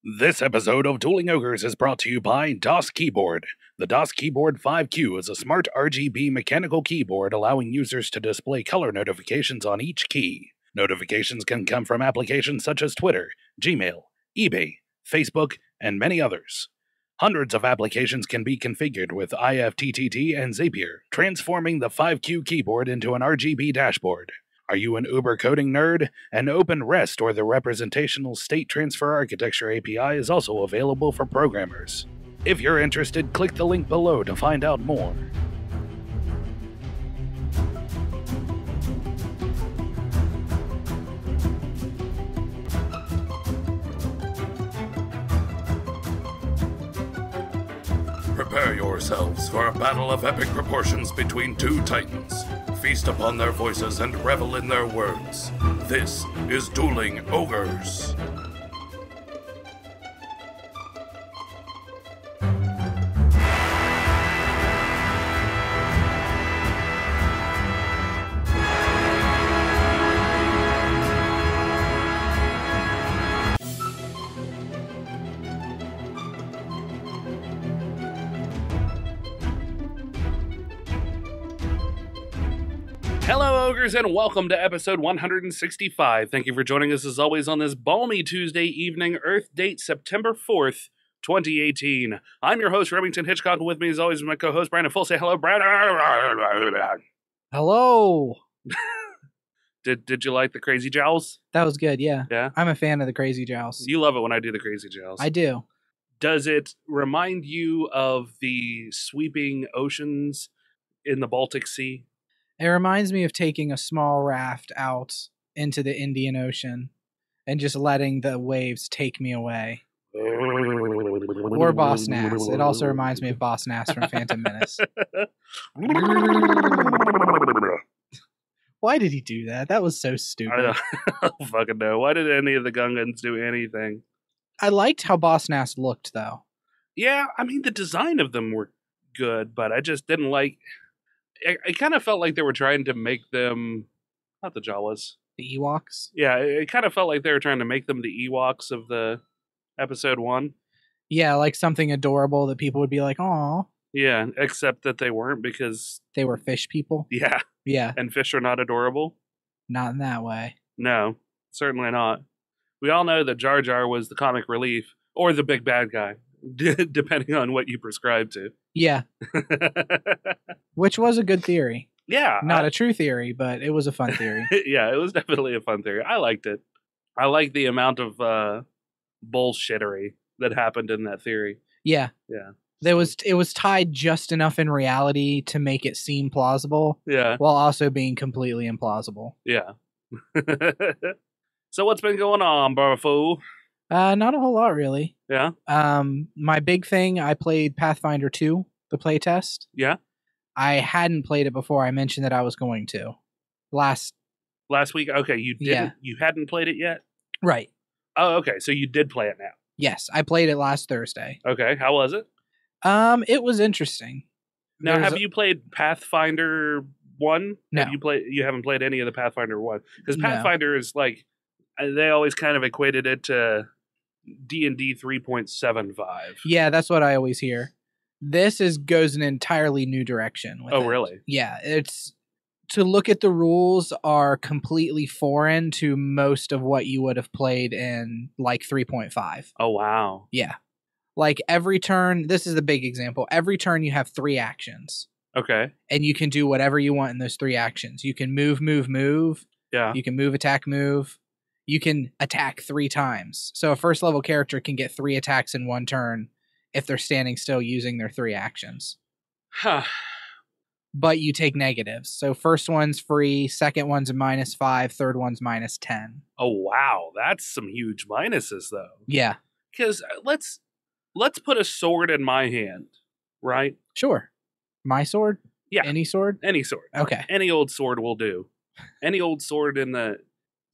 This episode of Dueling Ogres is brought to you by DOS Keyboard. The DOS Keyboard 5Q is a smart RGB mechanical keyboard allowing users to display color notifications on each key. Notifications can come from applications such as Twitter, Gmail, eBay, Facebook, and many others. Hundreds of applications can be configured with IFTTT and Zapier, transforming the 5Q keyboard into an RGB dashboard. Are you an Uber coding nerd? An Open REST or the Representational State Transfer Architecture API is also available for programmers. If you're interested, click the link below to find out more. Prepare yourselves for a battle of epic proportions between two titans. Feast upon their voices and revel in their words. This is Dueling Ogres. Hello, Ogres, and welcome to episode 165. Thank you for joining us, as always, on this balmy Tuesday evening, Earth date September 4th, 2018. I'm your host, Remington Hitchcock, and with me, as always, my co-host, Brandon Full. Say hello, Brandon. Hello. Did you like the Crazy Jowls? That was good, yeah. Yeah? I'm a fan of the Crazy Jowls. You love it when I do the Crazy Jowls. I do. Does it remind you of the sweeping oceans in the Baltic Sea? It reminds me of taking a small raft out into the Indian Ocean and just letting the waves take me away. Or Boss Nass. It also reminds me of Boss Nass from Phantom Menace. Why did he do that? That was so stupid. I don't fucking know. Why did any of the Gungans do anything? I liked how Boss Nass looked, though. Yeah, I mean, the design of them were good, but I just didn't like... I kind of felt like they were trying to make them... Not the Jawas. The Ewoks? Yeah, it kind of felt like they were trying to make them the Ewoks of the episode 1. Yeah, like something adorable that people would be like, aw. Yeah, except that they weren't because... They were fish people? Yeah. Yeah. And fish are not adorable? Not in that way. No, certainly not. We all know that Jar Jar was the comic relief, or the big bad guy, depending on what you prescribe to. Yeah. Which was a good theory. Yeah. Not a true theory, but it was a fun theory. Yeah, it was definitely a fun theory. I liked it. I liked the amount of bullshittery that happened in that theory. Yeah. Yeah. It was tied just enough in reality to make it seem plausible. Yeah. While also being completely implausible. Yeah. So what's been going on, Barfoo? Not a whole lot, really. Yeah? My big thing, I played Pathfinder 2, the playtest. Yeah? I hadn't played it before. I mentioned that I was going to. Last week? Okay, you didn't. Yeah. You hadn't played it yet? Right. Oh, okay, so you did play it now. Yes, I played it last Thursday. Okay, how was it? It was interesting. Now, have you played Pathfinder 1? No. You haven't played any of the Pathfinder 1? Because Pathfinder is like, they always kind of equated it to D&D 3.75. Yeah, that's what I always hear. This goes an entirely new direction. With it. Really? Yeah, it's to look at the rules are completely foreign to most of what you would have played in like 3.5. Oh, wow. Yeah. Like every turn, this is the big example. Every turn you have 3 actions. Okay. And you can do whatever you want in those 3 actions. You can move. Yeah. You can move, attack, move. You can attack 3 times. So a first level character can get 3 attacks in one turn if they're standing still using their 3 actions. Huh. But you take negatives. So first one's free, second one's a -5, third one's -10. Oh, wow. That's some huge minuses, though. Yeah. Because let's put a sword in my hand, right? Sure. My sword? Yeah. Any sword? Any sword. Okay. Any old sword will do. Any old sword in the...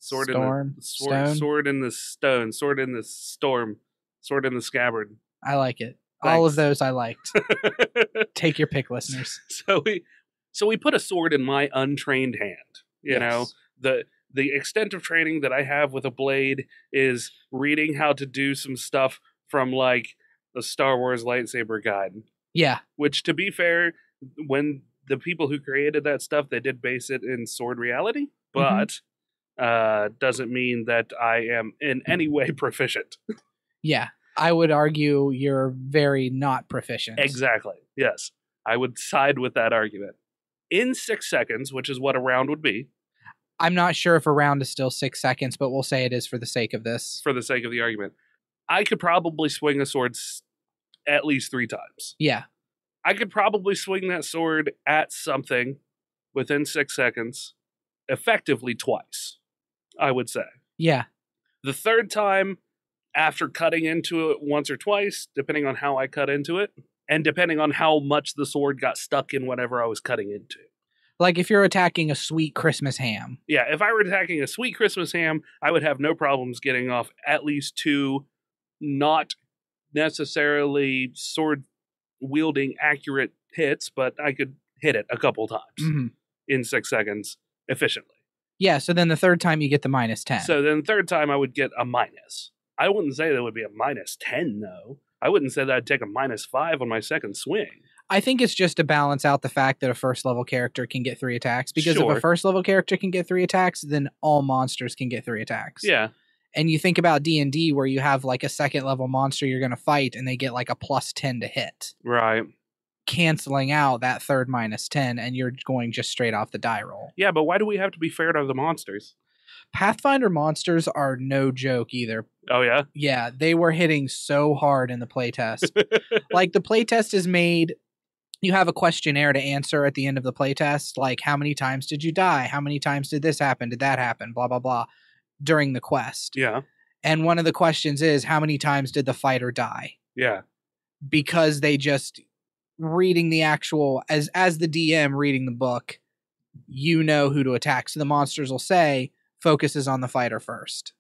Sword in the stone, sword in the storm, sword in the scabbard. I like it. Thanks. All of those I liked. Take your pick, listeners. So we put a sword in my untrained hand. You know, The extent of training that I have with a blade is reading how to do some stuff from, like, the Star Wars lightsaber guide. Yeah. Which, to be fair, when the people who created that stuff, they did base it in sword reality, but doesn't mean that I am in any way proficient. Yeah. I would argue you're very not proficient. Exactly. Yes. I would side with that argument. In 6 seconds, which is what a round would be. I'm not sure if a round is still 6 seconds, but we'll say it is for the sake of this. For the sake of the argument. I could probably swing a sword at least 3 times. Yeah. I could probably swing that sword at something within 6 seconds effectively twice, I would say. Yeah. The third time, after cutting into it once or twice, depending on how I cut into it, and depending on how much the sword got stuck in whatever I was cutting into. Like if you're attacking a sweet Christmas ham. Yeah, if I were attacking a sweet Christmas ham, I would have no problems getting off at least 2 not necessarily sword-wielding accurate hits, but I could hit it a couple times in 6 seconds efficiently. Yeah, so then the third time you get the -10. So then the third time I would get a minus. I wouldn't say that would be a -10, though. I wouldn't say that I'd take a -5 on my second swing. I think it's just to balance out the fact that a first level character can get 3 attacks. Because if Sure. a first level character can get 3 attacks, then all monsters can get 3 attacks. Yeah. And you think about D&D where you have like a second level monster you're going to fight and they get like a +10 to hit. Right. Canceling out that third -10 and you're going just straight off the die roll. Yeah, but why do we have to be fair to the monsters? Pathfinder monsters are no joke either. Oh, yeah? Yeah, they were hitting so hard in the playtest. Like the playtest is made, you have a questionnaire to answer at the end of the playtest, like how many times did you die? How many times did this happen? Did that happen? Blah, blah, blah, during the quest. Yeah. And one of the questions is, how many times did the fighter die? Yeah. Because they just, reading the actual, as the DM reading the book, you know who to attack. So the monsters will say, focuses on the fighter first.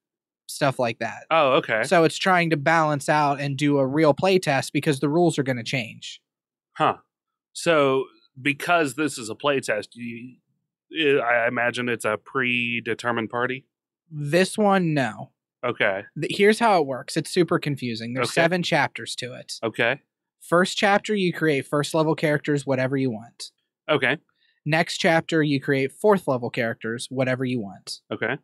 Stuff like that. Oh, okay. So it's trying to balance out and do a real playtest because the rules are going to change. Huh. So because this is a playtest, I imagine it's a predetermined party? This one, no. Okay. Here's how it works. It's super confusing. There's Okay. 7 chapters to it. Okay. First chapter, you create first level characters, whatever you want. Okay. Next chapter, you create 4th level characters, whatever you want. Okay.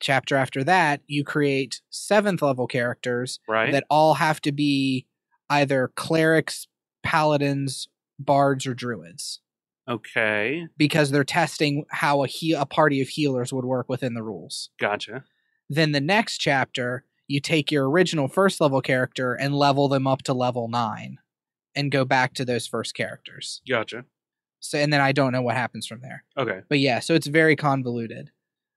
Chapter after that, you create 7th level characters Right. that all have to be either clerics, paladins, bards, or druids. Okay. Because they're testing how a party of healers would work within the rules. Gotcha. Then the next chapter, you take your original first level character and level them up to level 9 and go back to those first characters. Gotcha. So, and then I don't know what happens from there. Okay. But yeah, so it's very convoluted.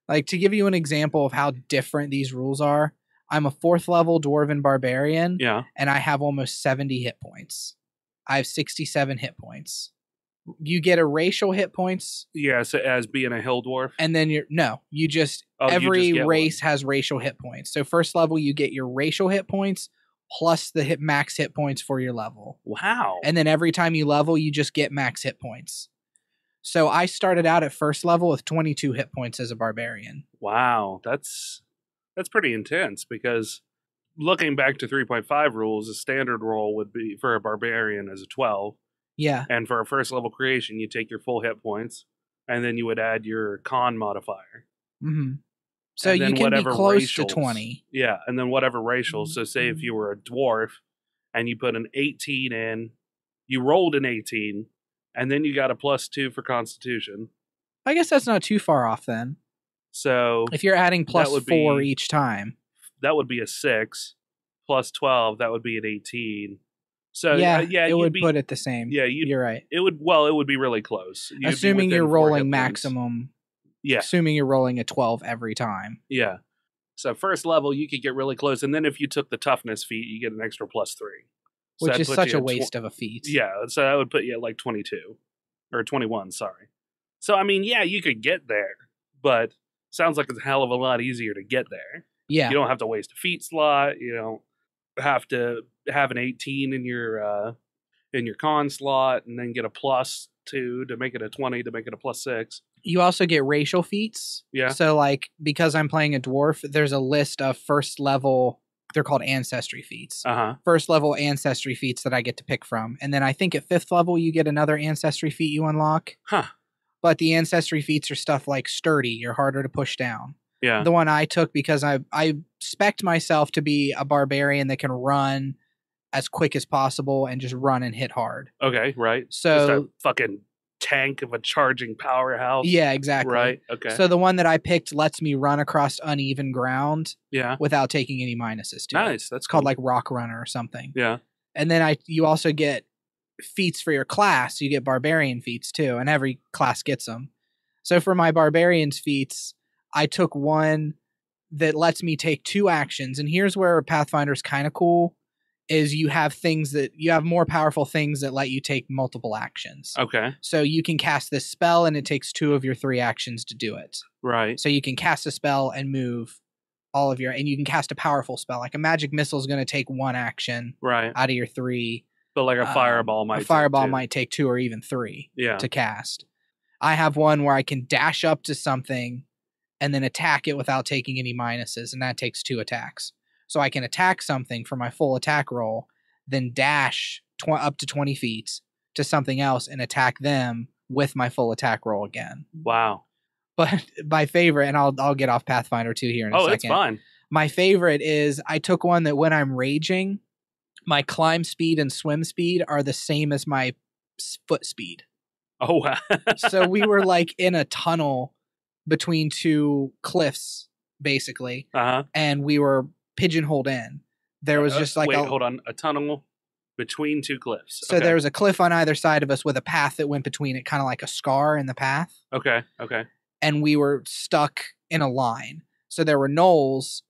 Like, to give you an example of how different these rules are, I'm a 4th level Dwarven Barbarian, Yeah. and I have almost 70 hit points. I have 67 hit points. You get a racial hit points, Yeah, so as being a hill dwarf. and then you just, Oh, you every just get race has racial hit points. So first level, you get your racial hit points plus the max hit points for your level. Wow. And then every time you level, you just get max hit points. So I started out at first level with 22 hit points as a barbarian. Wow. That's pretty intense because looking back to 3.5 rules, a standard roll would be for a barbarian as a 12. Yeah. And for a first level creation, you take your full hit points and then you would add your con modifier. Mm-hmm. So And you then can be whatever close to racials. 20. Yeah, and then whatever racial. So say if you were a dwarf and you put an 18 in, you rolled an 18, and then you got a +2 for Constitution. I guess that's not too far off then. So If you're adding plus would 4 be- each time. that would be a 6 plus 12. That would be an 18. So Yeah, yeah, it you'd would be, put it the same. Yeah, you're right. it would be really close. You'd be Assuming within you're 4 hit rolling points. maximum. Yeah, Assuming you're rolling a 12 every time. yeah. So first level, you could get really close, and then if you took the toughness feat, you get an extra +3. So Which that'd is put such you a at waste of a feat. Yeah, so that would put you at like 22 or 21, sorry. So I mean, yeah, you could get there, but sounds like it's a hell of a lot easier to get there. Yeah. You don't have to waste a feat slot. You don't have to have an 18 in your con slot and then get a +2 to make it a 20 to make it a +6. You also get racial feats. Yeah. So, like, because I'm playing a dwarf, there's a list of first level, they're called ancestry feats. First level ancestry feats that I get to pick from. And then I think at 5th level, you get another ancestry feat you unlock. But the ancestry feats are stuff like sturdy, you're harder to push down. Yeah. The one I took because I spec'd myself to be a barbarian that can run as quick as possible and just run and hit hard. Okay, right. So just a fucking tank of a charging powerhouse. Yeah, exactly. Right, okay. So the one that I picked lets me run across uneven ground without taking any minuses to it. Nice, that's called like Rock Runner or something. Yeah. And then you also get feats for your class. You get barbarian feats too, and every class gets them. So for my barbarian's feats, I took one that lets me take 2 actions. And here's where Pathfinder's kind of cool, is you have more powerful things that let you take multiple actions. Okay. So you can cast this spell and it takes 2 of your 3 actions to do it. Right. So you can cast a spell and move and you can cast a powerful spell. Like a magic missile is going to take 1 action out of your 3. But like a fireball might take 2 or even 3 to cast. I have one where I can dash up to something and then attack it without taking any minuses, and that takes 2 attacks. So I can attack something for my full attack roll, then dash up to 20 feet to something else and attack them with my full attack roll again. Wow. But my favorite, and I'll get off Pathfinder 2 here in a second. Oh, it's fine. My favorite is I took one that when I'm raging, my climb speed and swim speed are the same as my foot speed. Oh, wow. So we were like in a tunnel between 2 cliffs, basically, and we were pigeonholed in. There was just like a tunnel between 2 cliffs. So there was a cliff on either side of us with a path that went between it, kind of like a scar in the path. Okay. And we were stuck in a line. So there were gnolls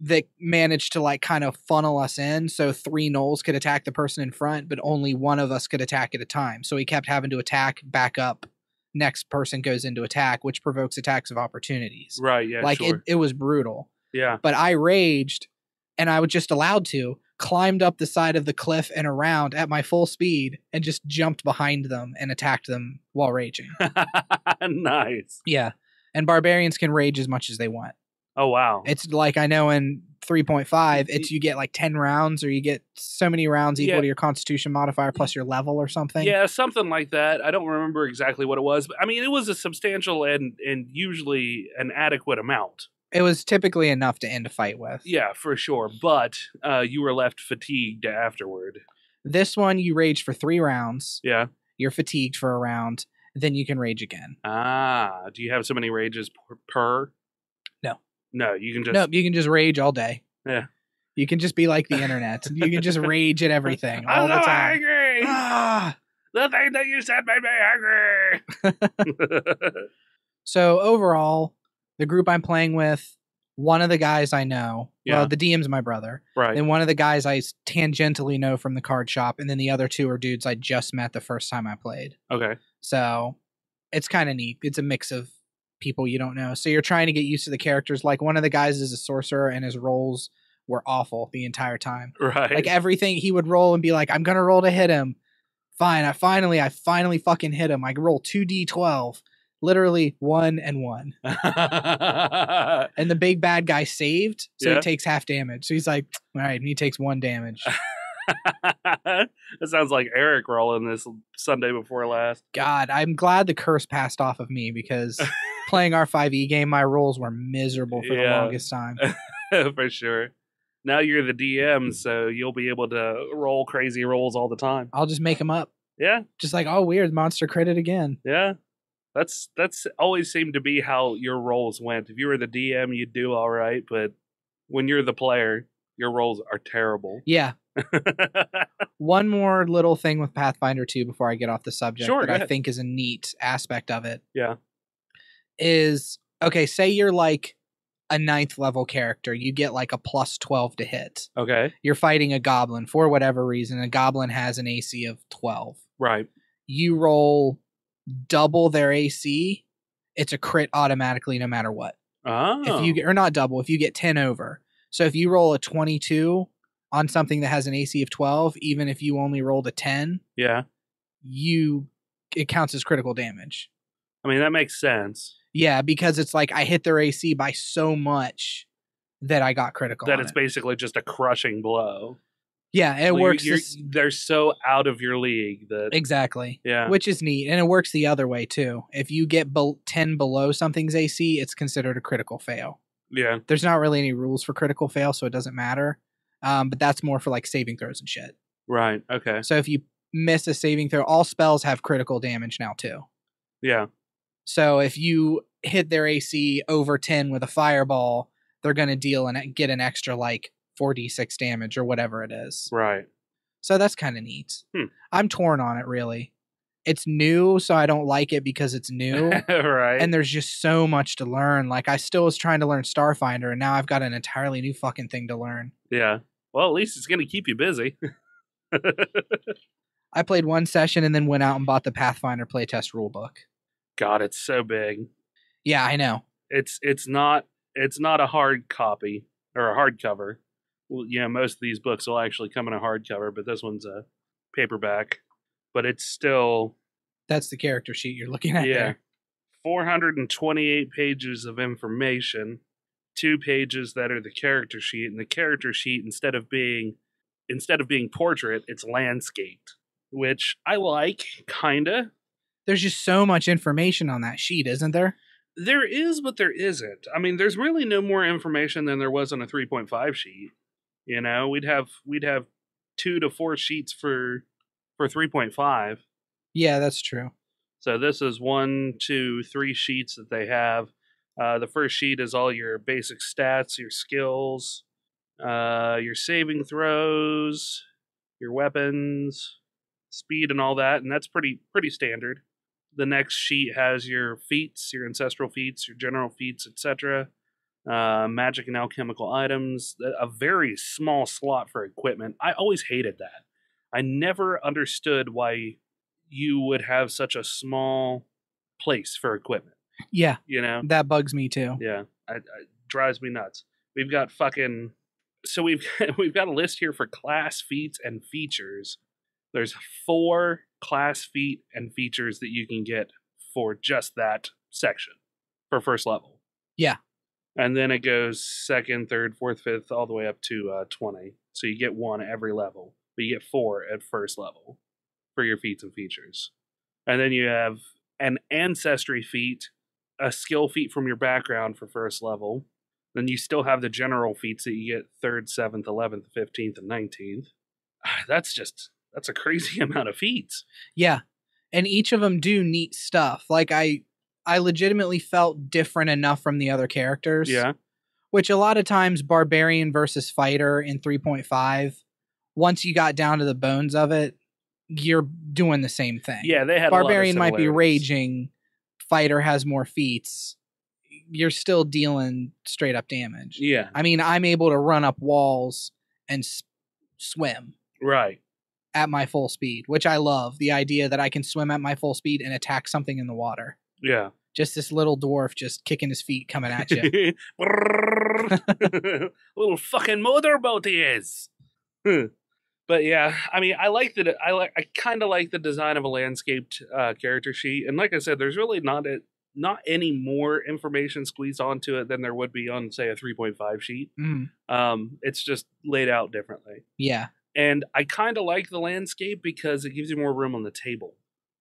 that managed to like kind of funnel us in. So 3 gnolls could attack the person in front, but only one of us could attack at a time. So we kept having to attack, back up. Next person goes into attack, which provokes attacks of opportunities. Right, yeah, like it was brutal. Yeah. But I raged, and I was just allowed to, climbed up the side of the cliff and around at my full speed and just jumped behind them and attacked them while raging. Nice. Yeah. And barbarians can rage as much as they want. Oh, wow. It's like, I know in 3.5, it's you get like 10 rounds, or you get so many rounds equal to your constitution modifier plus your level or something. Yeah, something like that. I don't remember exactly what it was. But I mean, it was a substantial and usually an adequate amount. It was typically enough to end a fight with. Yeah, for sure. But you were left fatigued afterward. This one, you rage for 3 rounds. Yeah. You're fatigued for a round. Then you can rage again. Do you have so many rages per? No, you can just... Nope, you can just rage all day. Yeah. You can just be like the internet. You can just rage at everything all the time. I'm so angry! The thing that you said made me angry! So overall, the group I'm playing with, one of the guys I know, well, the DM's my brother. Right. And one of the guys I tangentially know from the card shop, and then the other 2 are dudes I just met the first time I played. Okay. So it's kind of neat. It's a mix of people you don't know. So you're trying to get used to the characters. Like one of the guys is a sorcerer and his rolls were awful the entire time. Right. Like everything he would roll and be like, I'm going to roll to hit him. Fine. I finally fucking hit him. I roll 2d12, literally 1 and 1. And the big bad guy saved. So he takes half damage. So he's like, all right. And he takes 1 damage. That sounds like Eric rolling this Sunday before last. God, I'm glad the curse passed off of me, because playing our 5e game, my rolls were miserable for the longest time. For sure. Now you're the DM, so you'll be able to roll crazy rolls all the time. I'll just make them up. Yeah. Just like, oh, weird, monster crit again. Yeah. That's always seemed to be how your rolls went. If you were the DM, you'd do all right, but when you're the player, your rolls are terrible. Yeah. One more little thing with Pathfinder 2 before I get off the subject that I think is a neat aspect of it. Yeah. Is, okay, say you're like a 9th level character. You get like a plus 12 to hit. Okay. You're fighting a goblin for whatever reason. A goblin has an AC of 12. Right. You roll double their AC, it's a crit automatically no matter what. Oh. If you get, or not double, if you get 10 over. So if you roll a 22 on something that has an AC of 12, even if you only rolled a 10, it counts as critical damage. I mean, that makes sense. Yeah, because it's like I hit their AC by so much that I got critical. That on it's it. basically just a crushing blow. Yeah, it Well, works. They're so out of your league that Exactly. Yeah. Which is neat, and it works the other way too. If you get 10 below something's AC, it's considered a critical fail. Yeah. There's not really any rules for critical fail, so it doesn't matter. But that's more for like saving throws and shit. Right. Okay. So if you miss a saving throw, all spells have critical damage now too. Yeah. So if you hit their AC over 10 with a fireball, they're going to deal and get an extra like 4d6 damage or whatever it is. Right. So that's kind of neat. Hmm. I'm torn on it, really. It's new, so I don't like it because it's new. Right. And there's just so much to learn. Like, I still was trying to learn Starfinder, and now I've got an entirely new fucking thing to learn. Yeah. Well, at least it's going to keep you busy. I played one session and then went out and bought the Pathfinder Playtest rulebook. God, it's so big. Yeah, I know. It's not a hard copy or a hardcover. Well, yeah, most of these books will actually come in a hardcover, but this one's a paperback. But it's still... That's the character sheet you're looking at there. 428 pages of information, 2 pages that are the character sheet, and the character sheet, instead of being portrait, it's landscaped, which I like, kinda. There's just so much information on that sheet, isn't there? There is, but there isn't. I mean, there's really no more information than there was on a 3.5 sheet. You know, we'd have 2 to 4 sheets for 3.5. Yeah, that's true. So this is 1, 2, 3 sheets that they have. The first sheet is all your basic stats, your skills, your saving throws, your weapons, speed, and all that, and that's pretty standard. The next sheet has your feats, your ancestral feats, your general feats, etc. Magic and alchemical items. A very small slot for equipment. I always hated that. I never understood why you would have such a small place for equipment. Yeah. You know? That bugs me too. Yeah. It drives me nuts. We've got fucking... So we've got a list here for class, feats, and features. There's 4 class, feat, and features that you can get for just that section for first level. Yeah. And then it goes 2nd, 3rd, 4th, 5th, all the way up to 20. So you get 1 every level, but you get 4 at first level for your feats and features. And then you have an ancestry feat, a skill feat from your background for first level. Then you still have the general feats that you get 3rd, 7th, 11th, 15th, and 19th. That's a crazy amount of feats. Yeah. And each of them do neat stuff. Like, I legitimately felt different enough from the other characters. Yeah. Which a lot of times, Barbarian versus Fighter in 3.5, once you got down to the bones of it, you're doing the same thing. Yeah, they had Barbarian a lot of might be similarities. raging. Fighter has more feats. You're still dealing straight up damage. Yeah. I mean, I'm able to run up walls and swim Right. at my full speed, which I love. The idea that I can swim at my full speed and attack something in the water. Yeah. Just this little dwarf just kicking his feet coming at you. Little fucking motorboat he is. But yeah, I mean, I kind of like the design of a landscaped character sheet, and like I said, there's really not any more information squeezed onto it than there would be on, say, a 3.5 sheet. It's just laid out differently. Yeah. And I kind of like the landscape because it gives you more room on the table.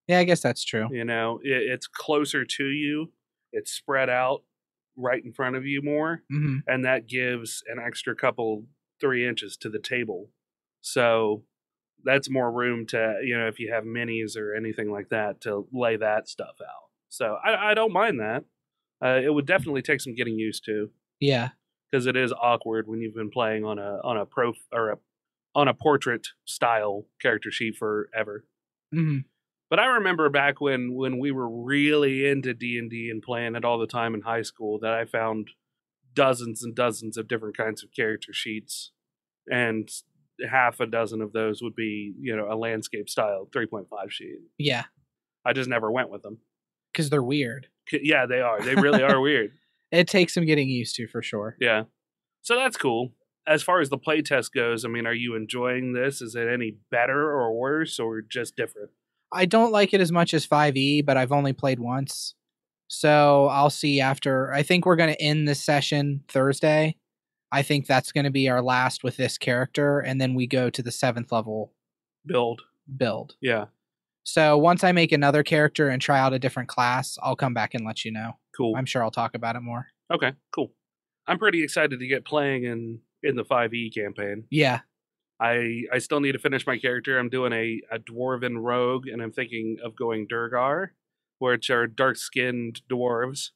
Yeah, I guess that's true. You know, it's closer to you. It's spread out right in front of you more. Mm-hmm. And that gives an extra 3 inches to the table. So that's more room to, you know, if you have minis or anything like that, to lay that stuff out. So I don't mind that. It would definitely take some getting used to. Yeah. Because it is awkward when you've been playing on a portrait style character sheet forever. Mm-hmm. But I remember back when we were really into D&D and playing it all the time in high school, that I found dozens and dozens of different kinds of character sheets, and half a dozen of those would be, you know, a landscape style 3.5 sheet. Yeah. I just never went with them. Because they're weird. Yeah, they are. They really are weird. It takes some getting used to, for sure. Yeah. So that's cool. As far as the playtest goes, I mean, are you enjoying this? Is it any better or worse or just different? I don't like it as much as 5e, but I've only played once. So I'll see after. I think we're going to end this session Thursday. I think that's going to be our last with this character, and then we go to the 7th level Build. Yeah. So once I make another character and try out a different class, I'll come back and let you know. Cool. I'm sure I'll talk about it more. Okay, cool. I'm pretty excited to get playing in the 5e campaign. Yeah. I still need to finish my character. I'm doing a dwarven rogue, and I'm thinking of going Durgar, which are dark-skinned dwarves.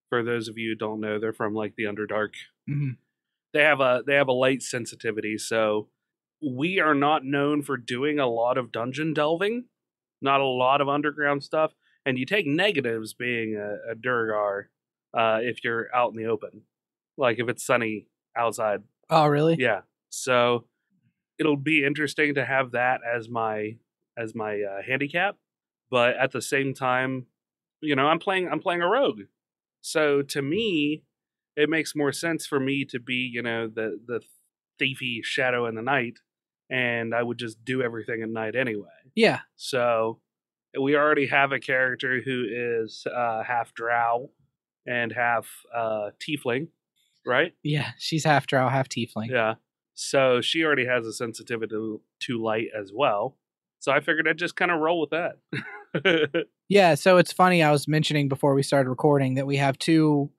For those of you who don't know, they're from like the Underdark. Mm-hmm. They have a light sensitivity, so we are not known for doing a lot of dungeon delving, not a lot of underground stuff, and you take negatives being a Durgar if you're out in the open, like if it's sunny outside. Oh, really? Yeah. So it'll be interesting to have that as my handicap, but at the same time, I'm playing a rogue, so to me, it makes more sense for me to be the thiefy shadow in the night, and I would just do everything at night anyway. Yeah. So we already have a character who is half drow and half tiefling, right? Yeah, she's half drow, half tiefling. Yeah. So she already has a sensitivity to light as well. So I figured I'd just kind of roll with that. Yeah, so it's funny, I was mentioning before we started recording that we have 2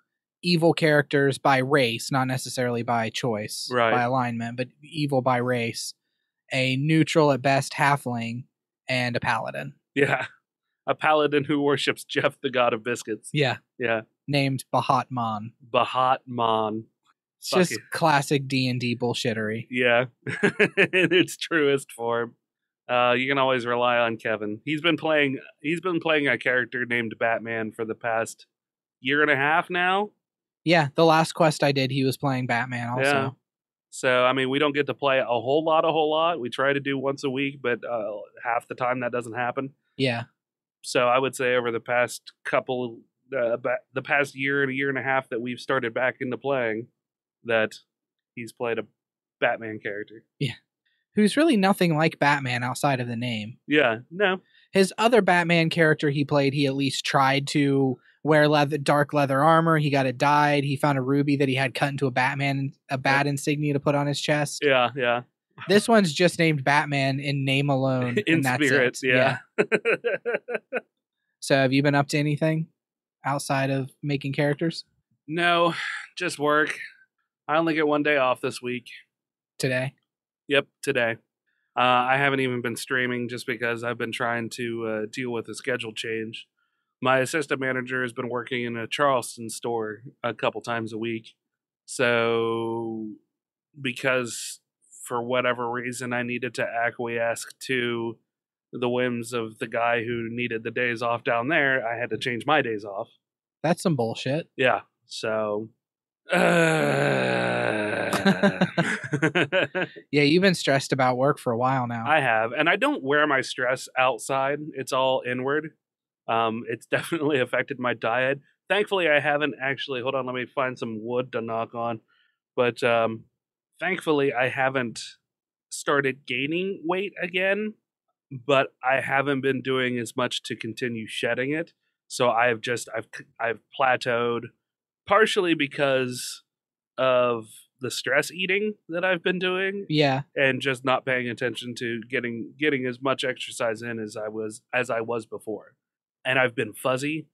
evil characters by race, not necessarily by choice, right, by alignment, but evil by race. A neutral at best halfling and a paladin. Yeah. A paladin who worships Jeff, the god of biscuits. Yeah. Yeah. Named Bahatman. Bahatman. It's just classic D&D bullshittery. Yeah. In its truest form. You can always rely on Kevin. He's been playing a character named Batman for the past year and a half now. Yeah, the last quest I did, he was playing Batman also. Yeah. So, I mean, we don't get to play a whole lot. We try to do once a week, but half the time that doesn't happen. Yeah. So I would say over the past the past year and a half that we've started back into playing, that he's played a Batman character. Yeah. Who's really nothing like Batman outside of the name. Yeah, no. His other Batman character he played, he at least tried to wear dark leather armor. He got it dyed. He found a ruby that he had cut into a bat insignia to put on his chest. Yeah, yeah. This one's just named Batman in name alone. In and that's spirit, it. yeah. So have you been up to anything outside of making characters? No, just work. I only get one day off this week. Today? Yep, today. I haven't even been streaming just because I've been trying to deal with a schedule change. My assistant manager has been working in a Charleston store a couple times a week. So, because for whatever reason I needed to acquiesce to the whims of the guy who needed the days off down there, I had to change my days off. That's some bullshit. Yeah, so... Yeah, you've been stressed about work for a while now. I have, and I don't wear my stress outside. It's all inward. It's definitely affected my diet. Thankfully, I haven't actually... Hold on, let me find some wood to knock on. But thankfully, I haven't started gaining weight again, but I haven't been doing as much to continue shedding it. So I've plateaued, partially because of the stress eating that I've been doing. Yeah. And just not paying attention to getting as much exercise in as I was before. And I've been fuzzy.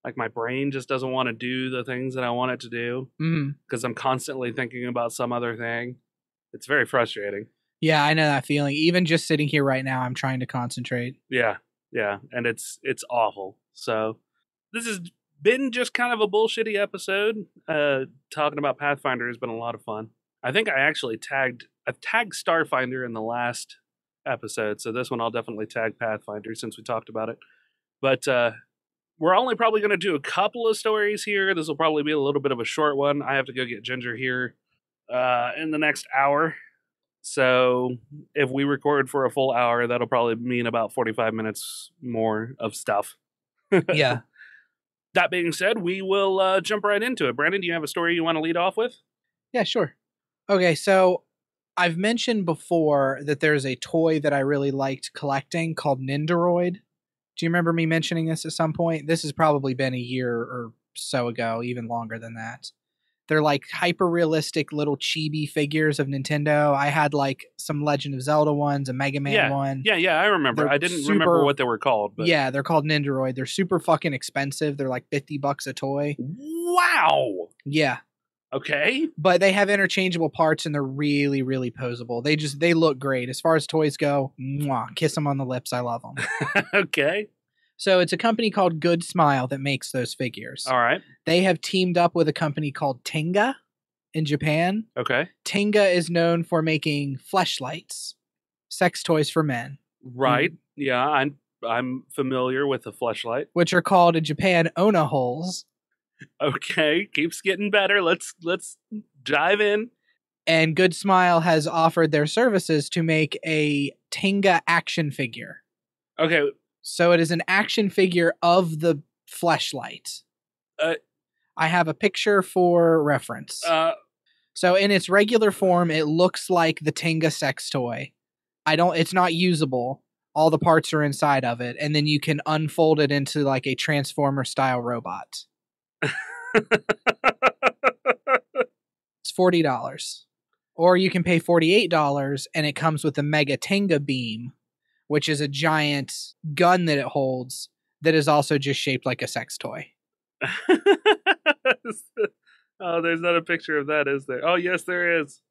Like my brain just doesn't want to do the things that I want it to do because I'm constantly thinking about some other thing. It's very frustrating. Yeah, I know that feeling. Even just sitting here right now, I'm trying to concentrate. Yeah, and it's awful. So this has been just kind of a bullshitty episode. Talking about Pathfinder has been a lot of fun. I think I actually tagged Starfinder in the last episode, so this one I'll definitely tag Pathfinder since we talked about it. But we're only probably going to do a couple of stories here. This will probably be a little bit of a short one. I have to go get Ginger here in the next hour. So if we record for a full hour, that'll probably mean about 45 minutes more of stuff. Yeah. That being said, we will jump right into it. Brandon, do you have a story you want to lead off with? Yeah, sure. Okay, so I've mentioned before that there's a toy that I really liked collecting called Nindoroid. Do you remember me mentioning this at some point? This has probably been a year or so ago, even longer than that. They're like hyper realistic little chibi figures of Nintendo. I had like some Legend of Zelda ones, a Mega Man one. Yeah, I remember. They're I didn't remember what they were called. But... Yeah, they're called Nindoroid. They're super fucking expensive. They're like $50 a toy. Wow. Yeah. Okay. But they have interchangeable parts and they're really, really posable. They look great. As far as toys go, mwah, kiss them on the lips. I love them. Okay. So it's a company called Good Smile that makes those figures. All right. They have teamed up with a company called Tenga in Japan. Okay. Tenga is known for making fleshlights, sex toys for men. Right. Yeah, I'm familiar with the Fleshlight. Which are called in Japan Ona holes. Okay, keeps getting better. Let's dive in. And Good Smile has offered their services to make a Tenga action figure. Okay. So it is an action figure of the Fleshlight. I have a picture for reference. So in its regular form, it looks like the Tenga sex toy. It's not usable. All the parts are inside of it. And then you can unfold it into like a Transformer style robot. It's $40. Or you can pay $48 and it comes with a Mega Tenga beam, which is a giant gun that it holds that is also just shaped like a sex toy. Oh, there's not a picture of that, is there? Oh, yes, there is.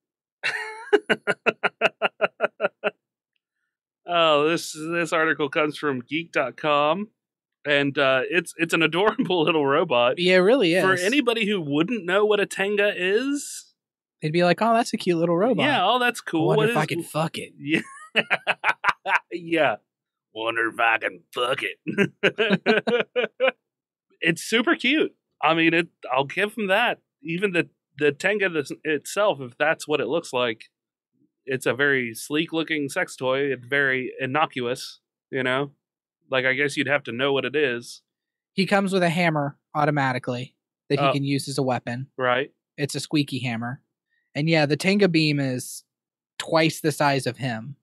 Oh, this article comes from geek.com. And it's an adorable little robot. Yeah, it really is. For anybody who wouldn't know what a Tenga is, they'd be like, "Oh, that's a cute little robot." Yeah, oh, that's cool. I wonder if I can fuck it. Yeah, yeah. Wonder if I can fuck it. It's super cute. I mean, I'll give them that. Even the Tenga itself, if that's what it looks like, it's a very sleek looking sex toy. It's very innocuous, you know. Like, I guess you'd have to know what it is. He comes with a hammer automatically that he can use as a weapon. Right. It's a squeaky hammer. And yeah, the Tenga beam is twice the size of him.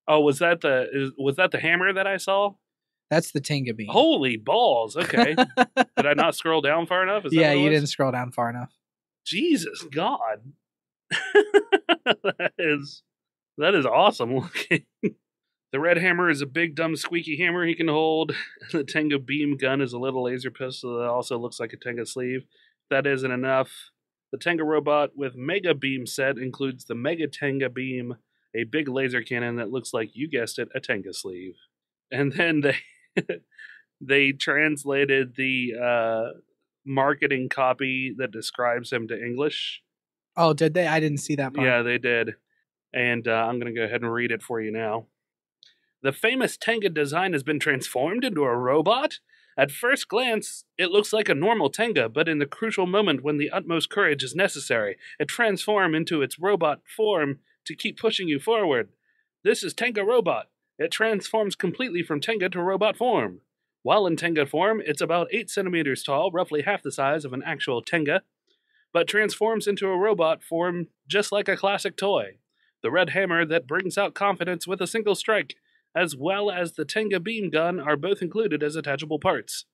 Oh, was that the hammer that I saw? That's the Tenga beam. Holy balls. Okay. Did I not scroll down far enough? Yeah, you didn't scroll down far enough. Jesus God. That is awesome looking. The red hammer is a big, dumb, squeaky hammer he can hold. The Tenga beam gun is a little laser pistol that also looks like a Tenga sleeve. If that isn't enough, the Tenga robot with Mega Beam set includes the Mega Tenga beam, a big laser cannon that looks like, you guessed it, a Tenga sleeve. And then they translated the marketing copy that describes him to English. Oh, did they? I didn't see that part. Yeah, they did. And I'm going to go ahead and read it for you now. The famous Tenga design has been transformed into a robot? At first glance, it looks like a normal Tenga, but in the crucial moment when the utmost courage is necessary, it transforms into its robot form to keep pushing you forward. This is Tenga Robot. It transforms completely from Tenga to robot form. While in Tenga form, it's about 8 centimeters tall, roughly half the size of an actual Tenga, but transforms into a robot form just like a classic toy. The red hammer that brings out confidence with a single strike, as well as the Tenga beam gun, are both included as attachable parts.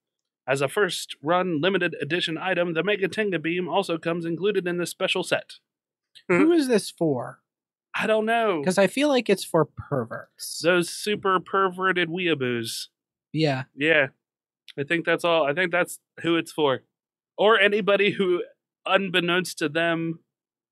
As a first-run limited edition item, the Mega Tenga beam also comes included in this special set. Who is this for? I don't know. Because I feel like it's for perverts. Those super perverted weeaboos. Yeah. Yeah. I think that's all. I think that's who it's for. Or anybody who, unbeknownst to them,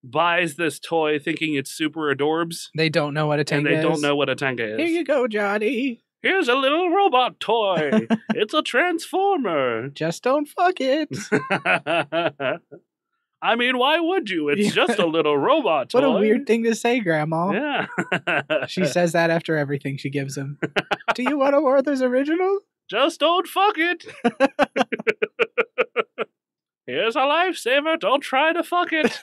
buys this toy thinking it's super adorbs. They don't know what a Tenga is. And they don't know what a Tenga is. Here you go, Johnny. Here's a little robot toy. It's a transformer. Just don't fuck it. I mean, why would you? It's just a little robot toy. What a weird thing to say, Grandma. Yeah. She says that after everything she gives him. Do you want a Werther's original? Just don't fuck it. Here's a lifesaver. Don't try to fuck it.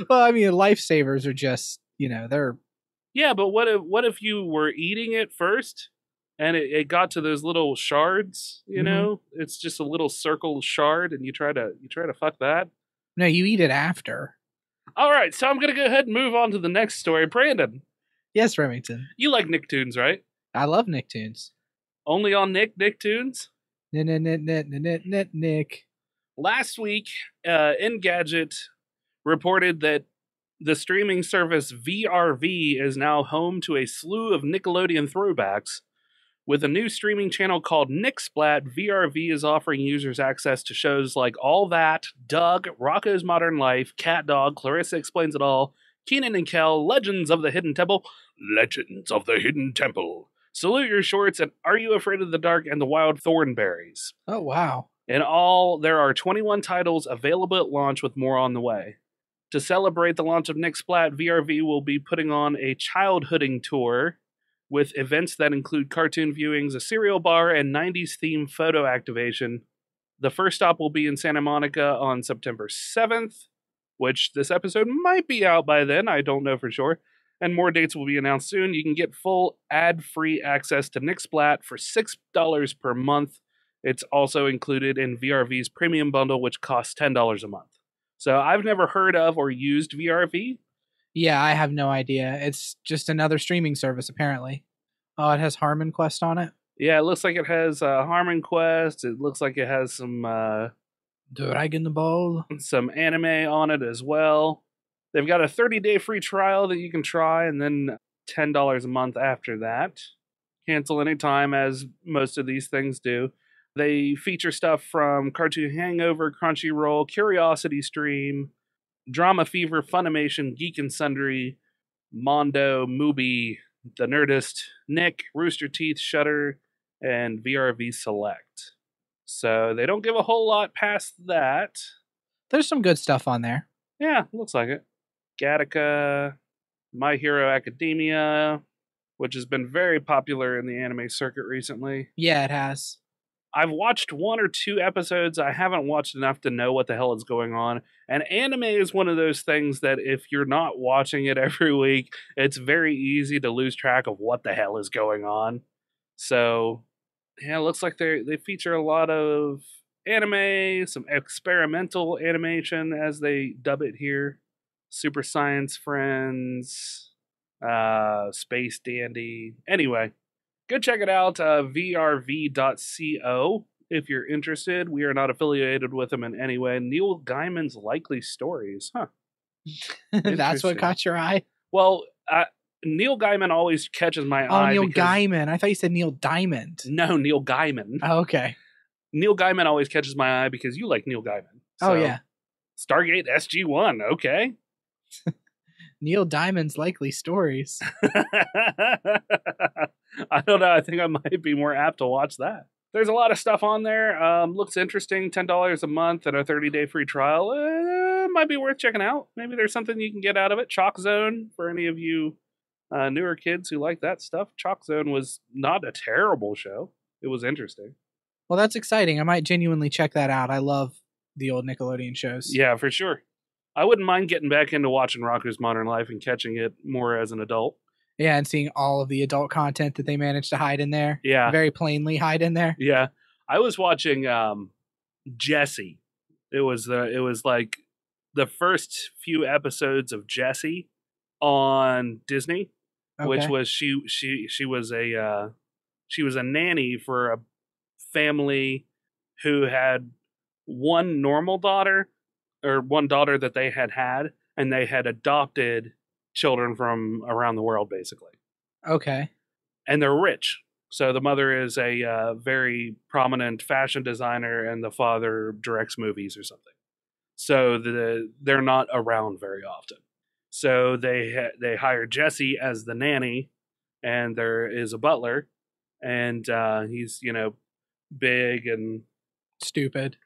Well, I mean, lifesavers are just, they're... Yeah, but what if you were eating it first and it got to those little shards, you know? It's just a little circle shard and you try to fuck that? No, you eat it after. All right, so I'm going to go ahead and move on to the next story. Brandon. Yes, Remington. You like Nicktoons, right? I love Nicktoons. Only on Nicktoons. Nick. Last week, Engadget reported that the streaming service VRV is now home to a slew of Nickelodeon throwbacks. With a new streaming channel called Nicksplat, VRV is offering users access to shows like All That, Doug, Rocko's Modern Life, Cat Dog, Clarissa Explains It All, Keenan and Kel, Legends of the Hidden Temple, Salute Your Shorts, and Are You Afraid of the Dark, and the Wild Thornberries. Oh, wow. In all, there are 21 titles available at launch, with more on the way. To celebrate the launch of Nicksplat, VRV will be putting on a childhooding tour with events that include cartoon viewings, a cereal bar, and 90s themed photo activation. The first stop will be in Santa Monica on September 7th, which this episode might be out by then, I don't know for sure. And more dates will be announced soon. You can get full ad-free access to Nicksplat for $6 per month. It's also included in VRV's premium bundle, which costs $10 a month. So I've never heard of or used VRV. Yeah, I have no idea. It's just another streaming service, apparently. Oh, it has Harmon Quest on it? Yeah, it looks like it has Harmon Quest. It looks like it has some Dragon Ball. some anime on it as well. They've got a 30-day free trial that you can try, and then $10 a month after that. Cancel anytime, as most of these things do. They feature stuff from Cartoon Hangover, Crunchyroll, Curiosity Stream, Drama Fever, Funimation, Geek and Sundry, Mondo, Mubi, The Nerdist, Nick, Rooster Teeth, Shudder, and VRV Select. So they don't give a whole lot past that. There's some good stuff on there. Yeah, looks like it. Gattaca, My Hero Academia, which has been very popular in the anime circuit recently. Yeah, it has. I've watched 1 or 2 episodes. I haven't watched enough to know what the hell is going on. And anime is one of those things that if you're not watching it every week, it's very easy to lose track of what the hell is going on. So, yeah, it looks like they feature a lot of anime, some experimental animation, as they dub it here. Super Science Friends, Space Dandy. Anyway. Go check it out, vrv.co, if you're interested. We are not affiliated with them in any way. Neil Gaiman's Likely Stories. Huh. That's what caught your eye? Well, Neil Gaiman always catches my eye. Oh, Neil Gaiman. I thought you said Neil Diamond. No, Neil Gaiman. Oh, okay. Neil Gaiman always catches my eye because you like Neil Gaiman. So, oh, yeah. Stargate SG-1, okay. Neil Diamond's Likely Stories. I don't know. I think I might be more apt to watch that. There's a lot of stuff on there. Looks interesting. $10 a month and a 30-day free trial. Might be worth checking out. Maybe there's something you can get out of it. Chalk Zone, for any of you newer kids who like that stuff. Chalk Zone was not a terrible show. It was interesting. Well, that's exciting. I might genuinely check that out. I love the old Nickelodeon shows. Yeah, for sure. I wouldn't mind getting back into watching Rocko's Modern Life and catching it more as an adult. Yeah, and seeing all of the adult content that they managed to hide in there. Yeah. Very plainly hide in there. Yeah. I was watching Jessie. It was like the first few episodes of Jessie on Disney, Okay. which was she was a nanny for a family who had one normal daughter, or one daughter that they had, and they had adopted children from around the world, basically. Okay. And they're rich. So the mother is a very prominent fashion designer, and the father directs movies or something. So they're not around very often. So they hire Jesse as the nanny, and there is a butler, and he's big and stupid.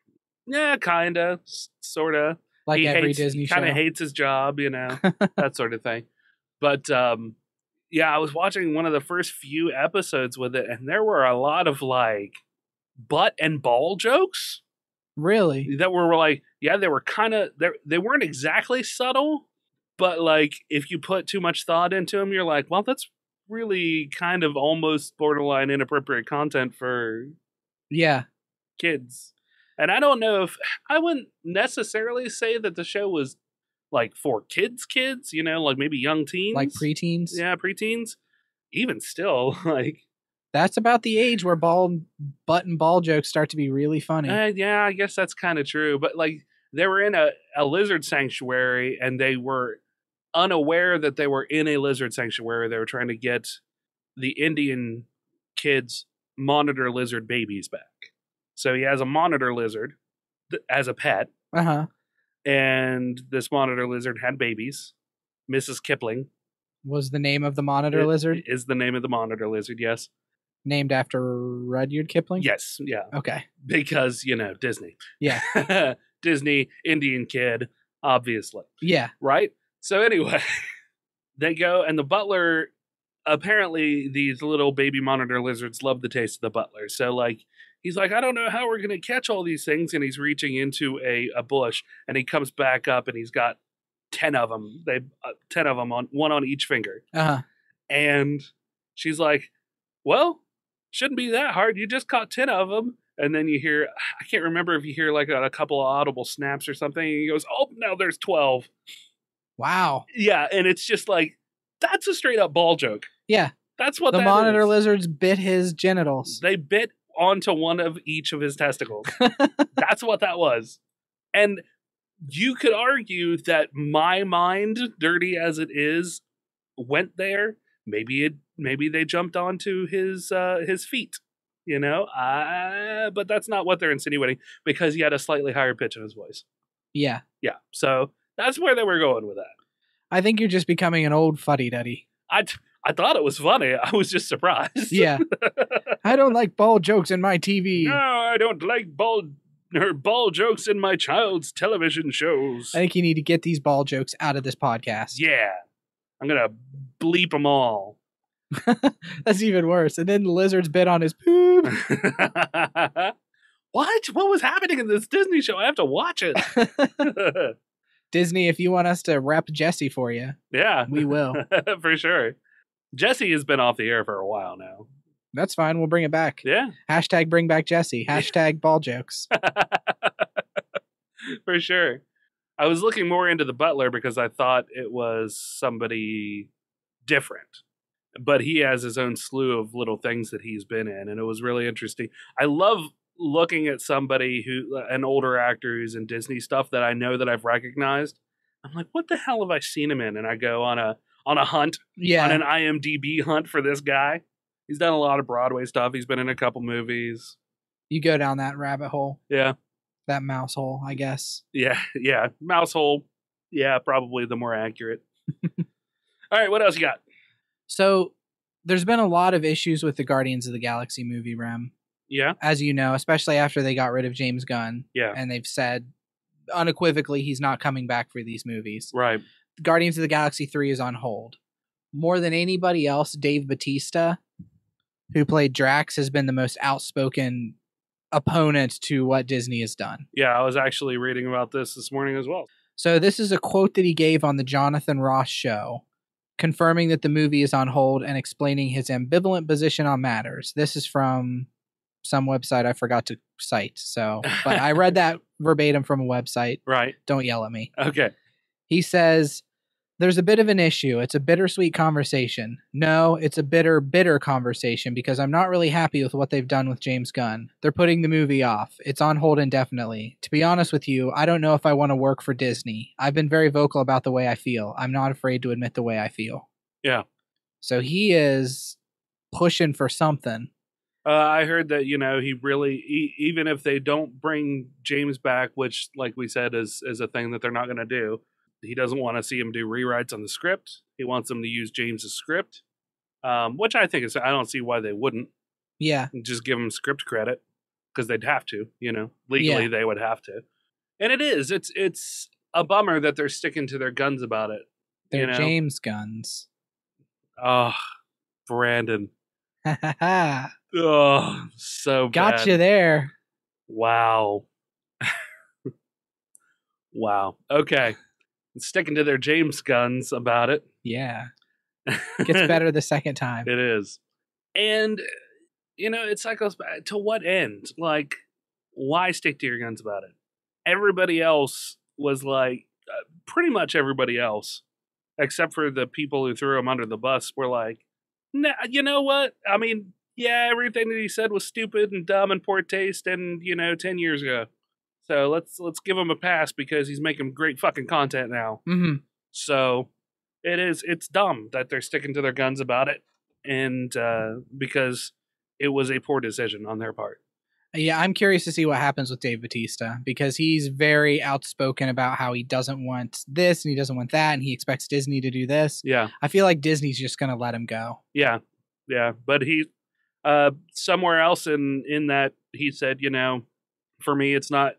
Yeah, kinda, sorta. Like every Disney show. Kind of hates his job, that sort of thing. But yeah, I was watching one of the first few episodes with it, and there were a lot of like butt and ball jokes. Really? That were like, yeah, they were kind of, they weren't exactly subtle, but like if you put too much thought into them, you're like, well, that's really kind of almost borderline inappropriate content for kids. And I don't know if I wouldn't necessarily say that the show was like for kids, like maybe young teens. Like preteens? Yeah, preteens. Even still, like That's about the age where butt and ball jokes start to be really funny. Yeah, I guess that's kind of true. But like, they were in a lizard sanctuary, and they were unaware that they were in a lizard sanctuary. They were trying to get the Indian kids' monitor lizard babies back. So he has a monitor lizard as a pet, and this monitor lizard had babies. Mrs. Kipling was the name of the monitor lizard. Is the name of the monitor lizard? Yes. Named after Rudyard Kipling? Yes. Yeah. Okay. Because Disney. Yeah. Disney, Indian kid, obviously. Yeah. Right? So anyway, they go, and the butler, apparently these little baby monitor lizards love the taste of the butler. So like, he's like, I don't know how we're going to catch all these things. And he's reaching into a bush, and he comes back up, and he's got 10 of them. 10 of them, one on each finger. And she's like, well, shouldn't be that hard. You just caught 10 of them. And then you hear, I can't remember if you hear like a couple of audible snaps or something. And he goes, oh, now there's 12. Wow. Yeah. And it's just like, that's a straight up ball joke. Yeah. That's what the that monitor is. Lizards bit his genitals. They bit onto one of each of his testicles. That's what that was. And you could argue that my mind, dirty as it is, went there. Maybe they jumped onto his feet, but that's not what they're insinuating, because he had a slightly higher pitch in his voice. Yeah. Yeah. So that's where they were going with that. I think you're just becoming an old fuddy-duddy. I thought it was funny. I was just surprised. Yeah. I don't like ball jokes in my TV. No, I don't like ball jokes in my child's television shows. I think you need to get these ball jokes out of this podcast. Yeah. I'm going to bleep them all. That's even worse. And then the lizards bit on his poop. What? What was happening in this Disney show? I have to watch it. Disney, if you want us to rep Jesse for you, yeah, we will. For sure. Jesse has been off the air for a while now. That's fine. We'll bring it back. Yeah. Hashtag bring back Jesse. Hashtag ball jokes. For sure. I was looking more into the butler because I thought it was somebody different. But he has his own slew of little things that he's been in, and it was really interesting. I love looking at somebody an older actor who's in Disney stuff that I know that I've recognized. I'm like, what the hell have I seen him in? And I go on a hunt, on an IMDb hunt for this guy. He's done a lot of Broadway stuff. He's been in a couple movies. You go down that rabbit hole. Yeah. That mouse hole, I guess. Yeah. Mouse hole. Yeah, probably the more accurate. All right, what else you got? So, there's been a lot of issues with the Guardians of the Galaxy movie, Rem. Yeah. As you know, especially after they got rid of James Gunn. Yeah. And they've said unequivocally he's not coming back for these movies. Right. Guardians of the Galaxy 3 is on hold. More than anybody else, Dave Bautista, who played Drax, has been the most outspoken opponent to what Disney has done. Yeah, I was actually reading about this morning as well. So this is a quote that he gave on the Jonathan Ross show, confirming that the movie is on hold and explaining his ambivalent position on matters. This is from some website I forgot to cite. But I read that verbatim from a website. Right. Don't yell at me. Okay. He says, there's a bit of an issue. It's a bittersweet conversation. No, it's a bitter conversation because I'm not really happy with what they've done with James Gunn. They're putting the movie off. It's on hold indefinitely. To be honest with you, I don't know if I want to work for Disney. I've been very vocal about the way I feel. I'm not afraid to admit the way I feel. Yeah. So he is pushing for something. I heard that, he really, even if they don't bring James back, which, like we said, is a thing that they're not going to do, he doesn't want to see him do rewrites on the script. He wants them to use James's script, which I think I don't see why they wouldn't. Yeah. Just give him script credit, because they'd have to, legally they would have to. And it's a bummer that they're sticking to their guns about it. They're James Guns. Oh, Brandon. Ha ha ha. Oh, so bad. Gotcha there. Wow. Wow. Okay. Sticking to their James Guns about it. Yeah. Gets better the second time. It is. And, it cycles back to what end? Like, why stick to your guns about it? Everybody else was like, pretty much everybody else, except for the people who threw him under the bus, were like, nah, you know what? I mean, yeah, everything that he said was stupid and dumb and poor taste and, 10 years ago. So let's give him a pass because he's making great fucking content now. Mm-hmm. So it's dumb that they're sticking to their guns about it, and because it was a poor decision on their part. Yeah, I'm curious to see what happens with Dave Bautista because he's very outspoken about how he doesn't want this and he doesn't want that and he expects Disney to do this. Yeah. I feel like Disney's just going to let him go. Yeah. Yeah. But he, somewhere else in that, he said, for me, it's not,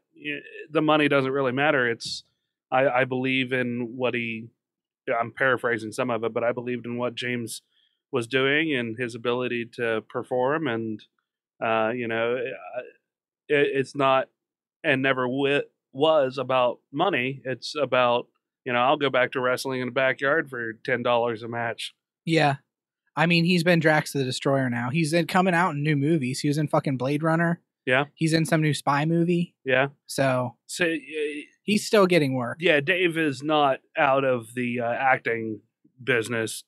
the money doesn't really matter. It's, I believe in what I'm paraphrasing some of it, but I believed in what James was doing and his ability to perform. And, it's not and never was about money. It's about, I'll go back to wrestling in the backyard for $10 a match. Yeah. I mean, he's been Drax the Destroyer now. He's coming out in new movies. He was in fucking Blade Runner. Yeah. He's in some new spy movie. Yeah. So he's still getting work. Yeah, Dave is not out of the acting business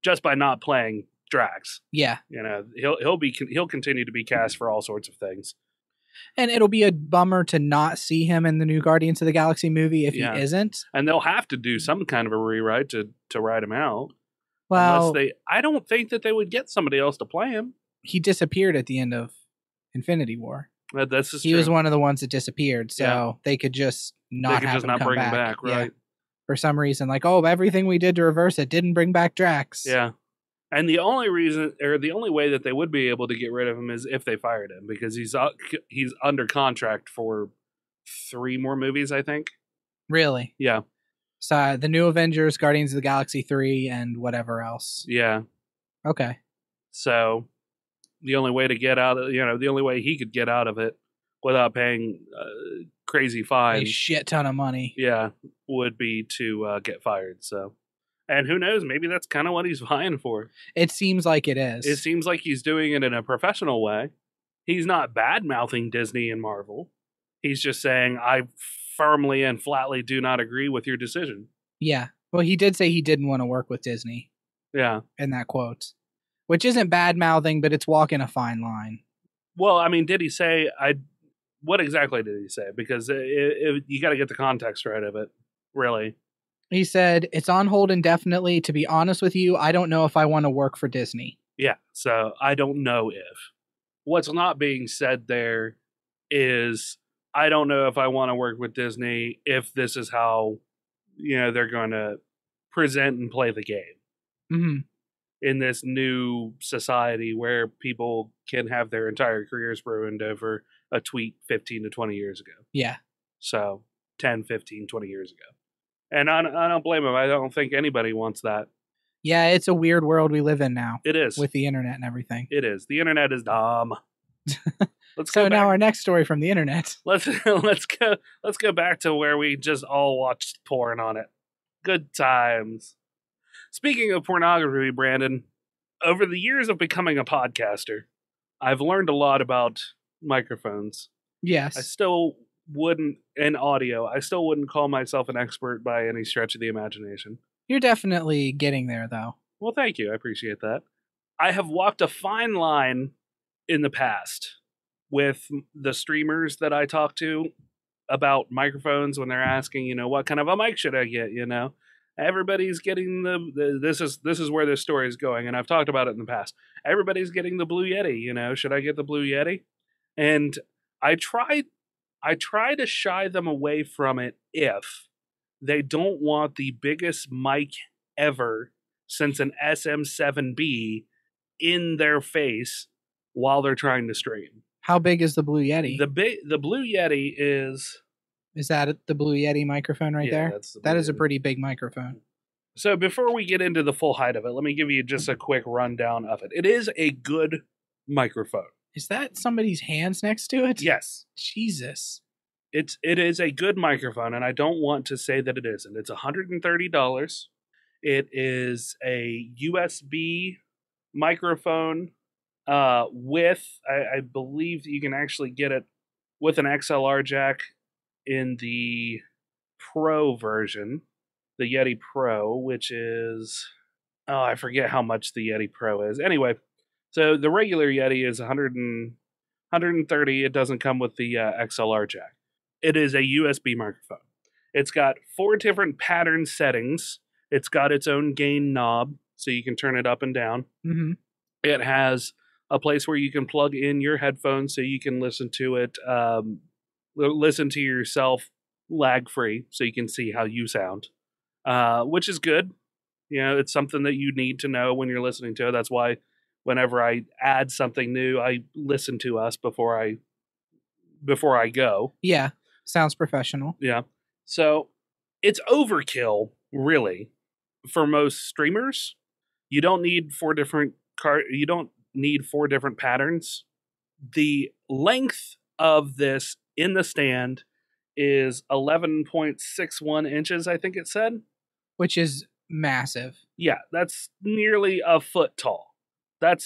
just by not playing Drax. Yeah. He'll continue to be cast for all sorts of things. And it'll be a bummer to not see him in the new Guardians of the Galaxy movie if he isn't. And they'll have to do some kind of a rewrite to write him out. Well, I don't think that they would get somebody else to play him. He disappeared at the end of Infinity War. He was one of the ones that disappeared, so they could just not have him bring back. him back, right? Yeah. For some reason, like, everything we did to reverse it didn't bring back Drax. Yeah. And the only reason, or the only way that they would be able to get rid of him is if they fired him, because he's under contract for 3 more movies, I think. Really? Yeah. So the new Avengers, Guardians of the Galaxy 3, and whatever else. Yeah. Okay. So the only way to get out of, the only way he could get out of it without paying crazy fines, a shit ton of money. Yeah, would be to get fired. So. And who knows, maybe that's kind of what he's vying for. It seems like it is. It seems like he's doing it in a professional way. He's not bad-mouthing Disney and Marvel. He's just saying, I firmly and flatly do not agree with your decision. Yeah. Well, he did say he didn't want to work with Disney. Yeah. In that quote. Which isn't bad-mouthing, but it's walking a fine line. Well, I mean, did he say, what exactly did he say? Because you got to get the context right of it, really. He said, it's on hold indefinitely. To be honest with you, I don't know if I want to work for Disney. Yeah, so I don't know if. What's not being said there is, I don't know if I want to work with Disney if this is how, they're going to present and play the game. Mm-hmm. In this new society where people can have their entire careers ruined over a tweet 15 to 20 years ago. Yeah. So 10, 15, 20 years ago. And I don't blame him. I don't think anybody wants that. Yeah, it's a weird world we live in now. It is. With the internet and everything. It is. The internet is dumb. So now our next story from the internet. Let's go back to where we just all watched porn on it. Good times. Speaking of pornography, Brandon, over the years of becoming a podcaster, I've learned a lot about microphones. Yes. I still wouldn't call myself an expert by any stretch of the imagination. You're definitely getting there, though. Well, thank you. I appreciate that. I have walked a fine line in the past with the streamers that I talk to about microphones when they're asking, what kind of a mic should I get, Everybody's getting this is where this story is going, and I've talked about it in the past. Everybody's getting the Blue Yeti, should I get the Blue Yeti? And I try to shy them away from it if they don't want the biggest mic ever since an SM7B in their face while they're trying to stream. How big is the Blue Yeti? The Blue Yeti is... Is that the Blue Yeti microphone right there? That is a pretty big microphone. So before we get into the full height of it, let me give you just a quick rundown of it. It is a good microphone. Is that somebody's hands next to it? Yes. Jesus. It is a good microphone, and I don't want to say that it isn't. It's $130. It is a USB microphone with, I believe you can actually get it with an XLR jack in the Pro version, the Yeti Pro, which is, I forget how much the Yeti Pro is. Anyway, So the regular Yeti is 130. It doesn't come with the XLR jack. It is a USB microphone. It's got 4 different pattern settings. It's got its own gain knob, so you can turn it up and down. Mm-hmm. It has a place where you can plug in your headphones so you can listen to it, listen to yourself lag-free, so you can see how you sound, which is good. You know, it's something that you need to know when you're listening to it. That's why whenever I add something new, I listen to us before I go. Yeah, sounds professional. Yeah. So it's overkill, really, for most streamers. You don't need 4 different you don't need 4 different patterns. The length of this in the stand is 11.61 inches, I think it said. Which is massive. Yeah, that's nearly a foot tall. Get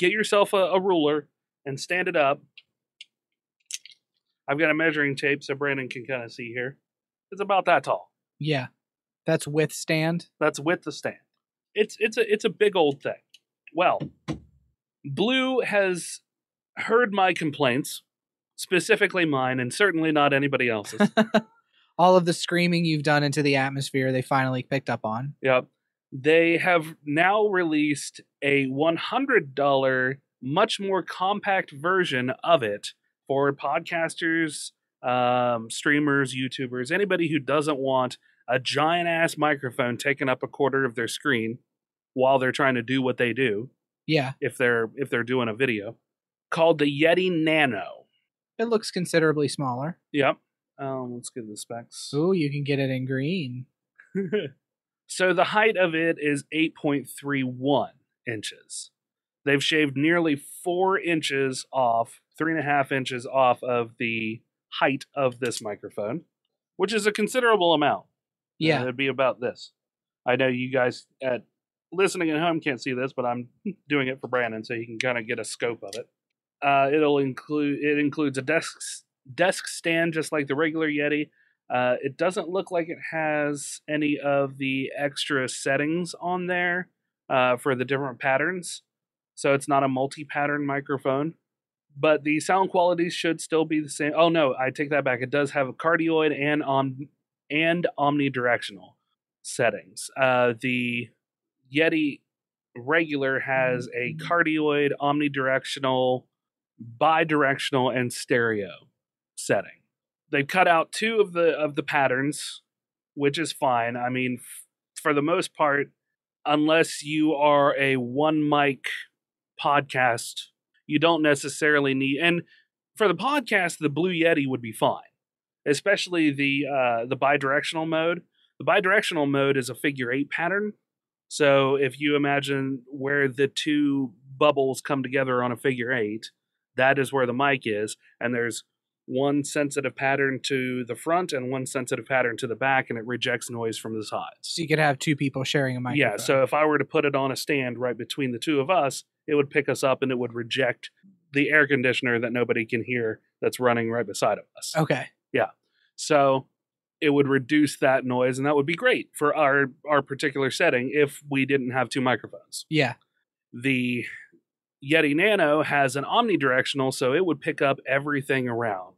yourself a ruler and stand it up. I've got a measuring tape so Brandon can kind of see here. It's about that tall. Yeah. That's with stand? That's with the stand. It's a big old thing. Well, Blue has heard my complaints, specifically mine, and certainly not anybody else's. All of the screaming you've done into the atmosphere, they finally picked up on. Yep. They have now released a $100, much more compact version of it for podcasters, streamers, YouTubers, anybody who doesn't want a giant ass microphone taking up a quarter of their screen while they're trying to do what they do. Yeah. If they're doing a video, called the Yeti Nano. It looks considerably smaller. Yep. Let's get the specs. Ooh, you can get it in green. So the height of it is 8.31 inches. They've shaved nearly 4 inches off, 3.5 inches off of the height of this microphone, which is a considerable amount. Yeah. It'd be about this. I know you guys listening at home can't see this, but I'm doing it for Brandon so you can kind of get a scope of it. It includes a desk stand just like the regular Yeti. It doesn't look like it has any of the extra settings on there for the different patterns. So it's not a multi-pattern microphone. But the sound quality should still be the same. Oh no, I take that back. It does have a cardioid and omnidirectional settings. The Yeti regular has a cardioid, omnidirectional, bidirectional, and stereo setting. They've cut out 2 of the patterns, which is fine. I mean, for the most part, unless you are a one mic podcast, you don't necessarily need. And for the podcast, the Blue Yeti would be fine, especially the bidirectional mode. The bidirectional mode is a figure 8 pattern. So if you imagine where the 2 bubbles come together on a figure 8, that is where the mic is, and there's one sensitive pattern to the front and one sensitive pattern to the back, and it rejects noise from the sides. So you could have 2 people sharing a microphone. Yeah, so if I were to put it on a stand right between the 2 of us, it would pick us up and it would reject the air conditioner that nobody can hear that's running right beside of us. Okay. Yeah. So it would reduce that noise, and that would be great for our particular setting if we didn't have 2 microphones. Yeah. The Yeti Nano has an omnidirectional, so it would pick up everything around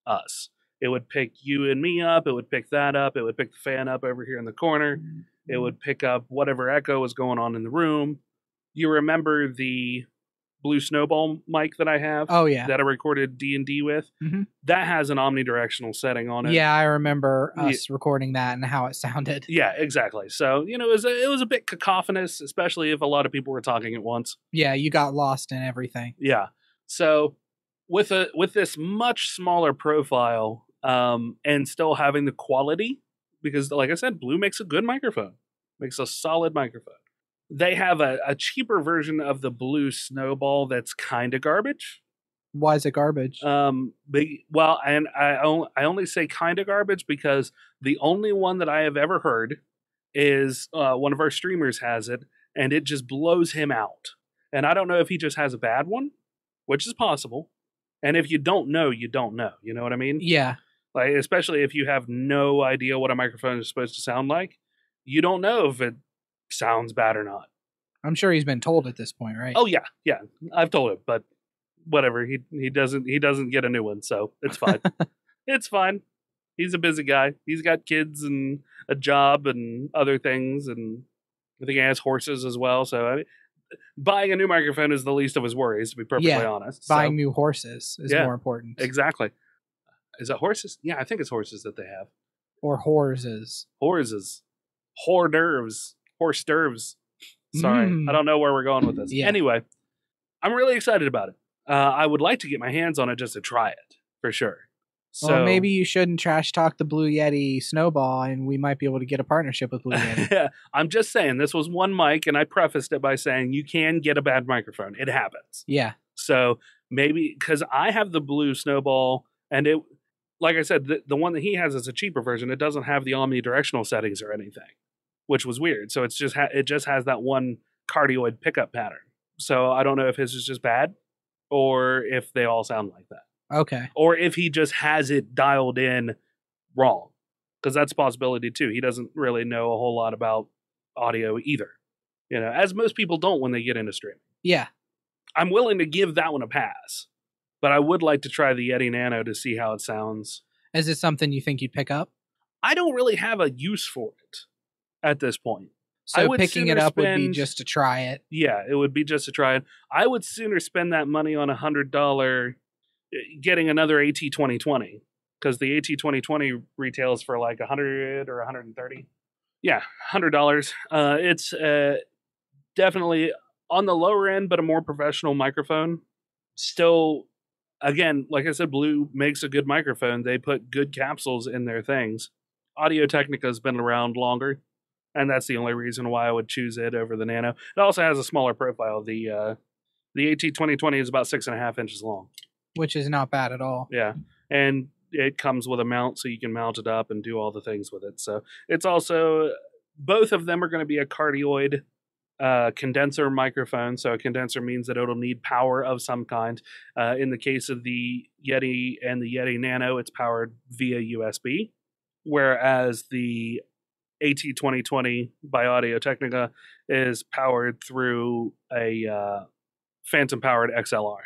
us. It would pick you and me up, it would pick that up, it would pick the fan up over here in the corner, it would pick up whatever echo was going on in the room. You remember the Blue Snowball mic that I have? Oh, yeah. That I recorded D&D with? Mm-hmm. That has an omnidirectional setting on it. Yeah, I remember us recording that and how it sounded. Yeah, exactly. So, it was a bit cacophonous, especially if a lot of people were talking at once. Yeah, you got lost in everything. Yeah. So, with this much smaller profile, and still having the quality, because like I said, Blue makes a good microphone. Makes a solid microphone. They have a cheaper version of the Blue Snowball that's kind of garbage. Why is it garbage? And I only say kind of garbage because the only one that I have ever heard is one of our streamers has it, and it just blows him out. And I don't know if he just has a bad one, which is possible. And if you don't know, you don't know. You know what I mean? Yeah. Like, especially if you have no idea what a microphone is supposed to sound like, you don't know if it sounds bad or not. I'm sure he's been told at this point, right? Oh yeah, I've told him, but whatever. He doesn't get a new one, so it's fine. It's fine. He's a busy guy. He's got kids and a job and other things, and I think he has horses as well. So I mean, buying a new microphone is the least of his worries, to be perfectly honest. Buying new horses is more important. Exactly. Is it horses? Yeah, I think it's horses that they have. Or horses. Horses. Hors d'oeuvres. Horse d'oeuvres. Sorry. I don't know where we're going with this. Yeah. Anyway, I'm really excited about it. I would like to get my hands on it just to try it, for sure. So well, maybe you shouldn't trash talk the Blue Yeti Snowball, and we might be able to get a partnership with Blue Yeti. I'm just saying, this was one mic, and I prefaced it by saying you can get a bad microphone. It happens. Yeah. So maybe, because I have the Blue Snowball, and it, like I said, the one that he has is a cheaper version. It doesn't have the omnidirectional settings or anything, which was weird. So it's just it just has that one cardioid pickup pattern. So I don't know if his is just bad, or if they all sound like that. Okay. Or if he just has it dialed in wrong. Because that's a possibility too. He doesn't really know a whole lot about audio either. You know, as most people don't when they get into streaming. Yeah. I'm willing to give that one a pass. But I would like to try the Yeti Nano to see how it sounds. Is it something you think you'd pick up? I don't really have a use for it at this point. So picking it up would be just to try it. Yeah, it would be just to try it. I would sooner spend that money on $100 getting another AT2020, because the AT2020 retails for like $100 or $130. Yeah, $100. It's definitely on the lower end, but a more professional microphone. Still, again, like I said, Blue makes a good microphone. They put good capsules in their things. Audio-Technica has been around longer, and that's the only reason why I would choose it over the Nano. It also has a smaller profile. The AT2020 is about 6.5 inches long. Which is not bad at all. Yeah. And it comes with a mount, so you can mount it up and do all the things with it. So it's also, both of them are going to be a cardioid condenser microphone. So a condenser means that it'll need power of some kind. In the case of the Yeti and the Yeti Nano, it's powered via USB. Whereas the AT2020 by Audio-Technica is powered through a phantom powered XLR.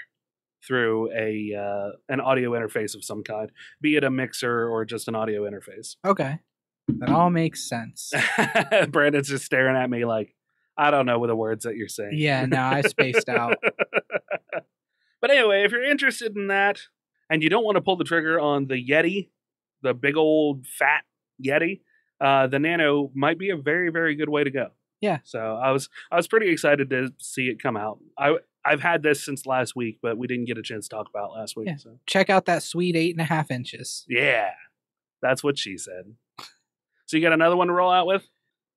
Through an audio interface of some kind, be it a mixer or just an audio interface. Okay. That all makes sense. Brandon's just staring at me like, I don't know what the words that you're saying. Yeah, no, I spaced out. But anyway, if you're interested in that, and you don't want to pull the trigger on the Yeti, the big old fat Yeti, the Nano might be a very, very good way to go. Yeah. So I was pretty excited to see it come out. I've had this since last week, but we didn't get a chance to talk about it last week. Yeah. So. Check out that sweet 8.5 inches. Yeah, that's what she said. So you got another one to roll out with?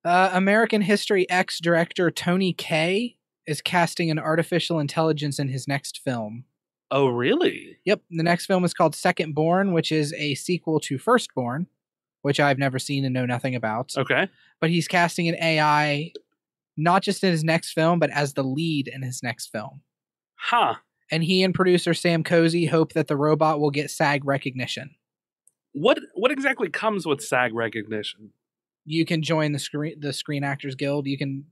American History X director Tony Kaye is casting an artificial intelligence in his next film. Oh, really? Yep. The next film is called Second Born, which is a sequel to Firstborn, which I've never seen and know nothing about. Okay. But he's casting an AI not just in his next film, but as the lead in his next film. Huh. And he and producer Sam Cozy hope that the robot will get SAG recognition. What exactly comes with SAG recognition? You can join the Screen Actors Guild. You can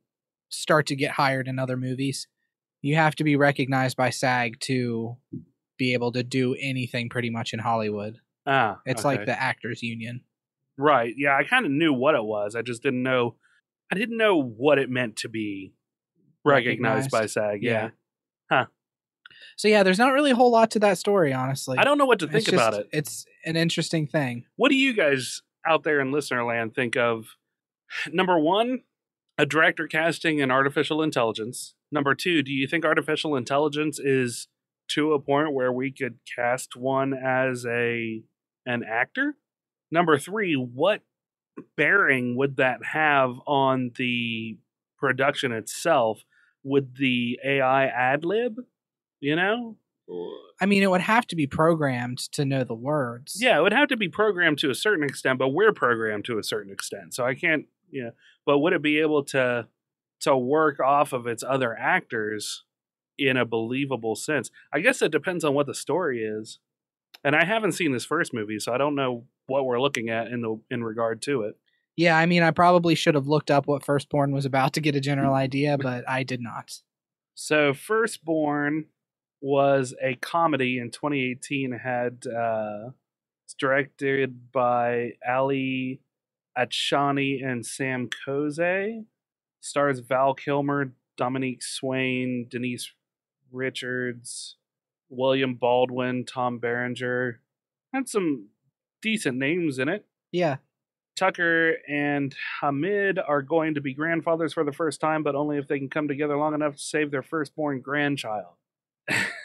start to get hired in other movies. You have to be recognized by SAG to be able to do anything pretty much in Hollywood. It's like the Actors Union. Right. Yeah, I kind of knew what it was. I just didn't know. I didn't know what it meant to be recognized by SAG. Yeah. Huh. So yeah, there's not really a whole lot to that story, honestly. I don't know what to think about it. It's an interesting thing. What do you guys out there in listener land think of? Number one, a director casting an artificial intelligence. Number two, do you think artificial intelligence is to a point where we could cast one as an actor? Number three, what bearing would that have on the production itself? Would the AI ad lib, you know? I mean, it would have to be programmed to know the words. Yeah, it would have to be programmed to a certain extent, but we're programmed to a certain extent. So I can't, but would it be able to work off of its other actors in a believable sense? I guess it depends on what the story is. And I haven't seen this first movie, so I don't know what we're looking at in regard to it. Yeah, I mean, I probably should have looked up what Firstborn was about to get a general idea, but I did not. So Firstborn was a comedy in 2018. It's directed by Ali Achani and Sam Koze. Stars Val Kilmer, Dominique Swain, Denise Richards, William Baldwin, Tom Berenger. Had some decent names in it. Yeah. Tucker and Hamid are going to be grandfathers for the first time, but only if they can come together long enough to save their firstborn grandchild.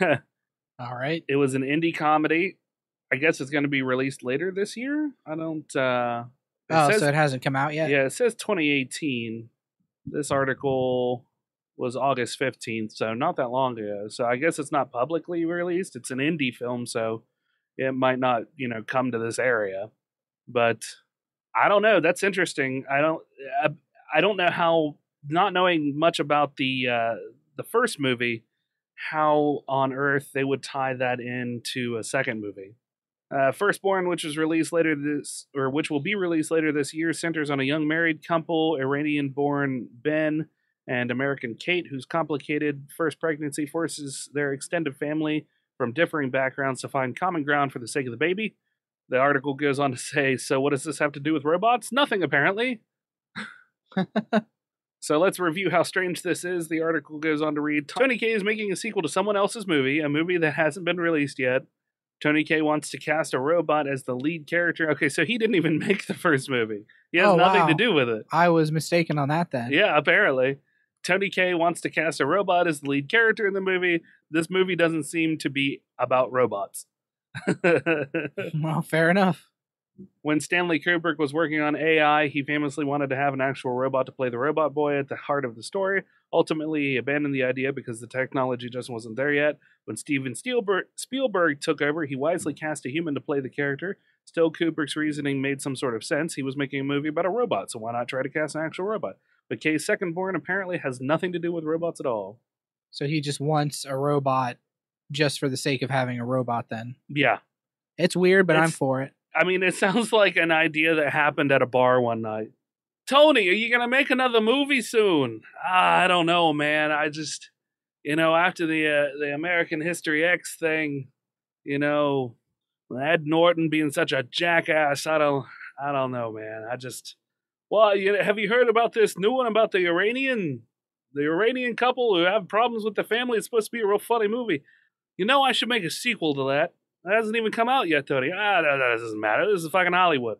All right. It was an indie comedy. I guess it's going to be released later this year. I don't... So it hasn't come out yet? Yeah, it says 2018. This article was August 15th, so not that long ago. So I guess it's not publicly released. It's an indie film, so it might not, come to this area. But I don't know. That's interesting. I don't know how, not knowing much about the first movie, how on earth they would tie that into a second movie. Firstborn, which will be released later this year, centers on a young married couple, Iranian-born Ben and American Kate, whose complicated first pregnancy forces their extended family from differing backgrounds to find common ground for the sake of the baby. The article goes on to say, so what does this have to do with robots? Nothing, apparently. So let's review how strange this is. The article goes on to read, Tony Kaye is making a sequel to someone else's movie, a movie that hasn't been released yet. Tony Kaye wants to cast a robot as the lead character. Okay, so he didn't even make the first movie. He has nothing to do with it. I was mistaken on that then. Yeah, apparently. Tony Kaye wants to cast a robot as the lead character in the movie. This movie doesn't seem to be about robots. Well, fair enough. When Stanley Kubrick was working on AI, he famously wanted to have an actual robot to play the robot boy at the heart of the story. Ultimately, he abandoned the idea because the technology just wasn't there yet. When Steven Spielberg took over, he wisely cast a human to play the character. Still, Kubrick's reasoning made some sort of sense. He was making a movie about a robot, so why not try to cast an actual robot? But Kaye's second-born apparently has nothing to do with robots at all. So he just wants a robot just for the sake of having a robot then. Yeah. It's weird, but I'm for it. I mean, it sounds like an idea that happened at a bar one night. Tony, are you going to make another movie soon? I don't know, man. I just, after the American History X thing, Ed Norton being such a jackass, I don't know, man. Have you heard about this new one about the Iranian couple who have problems with the family? It's supposed to be a real funny movie. I should make a sequel to that. It hasn't even come out yet, Tony. That doesn't matter. This is fucking Hollywood.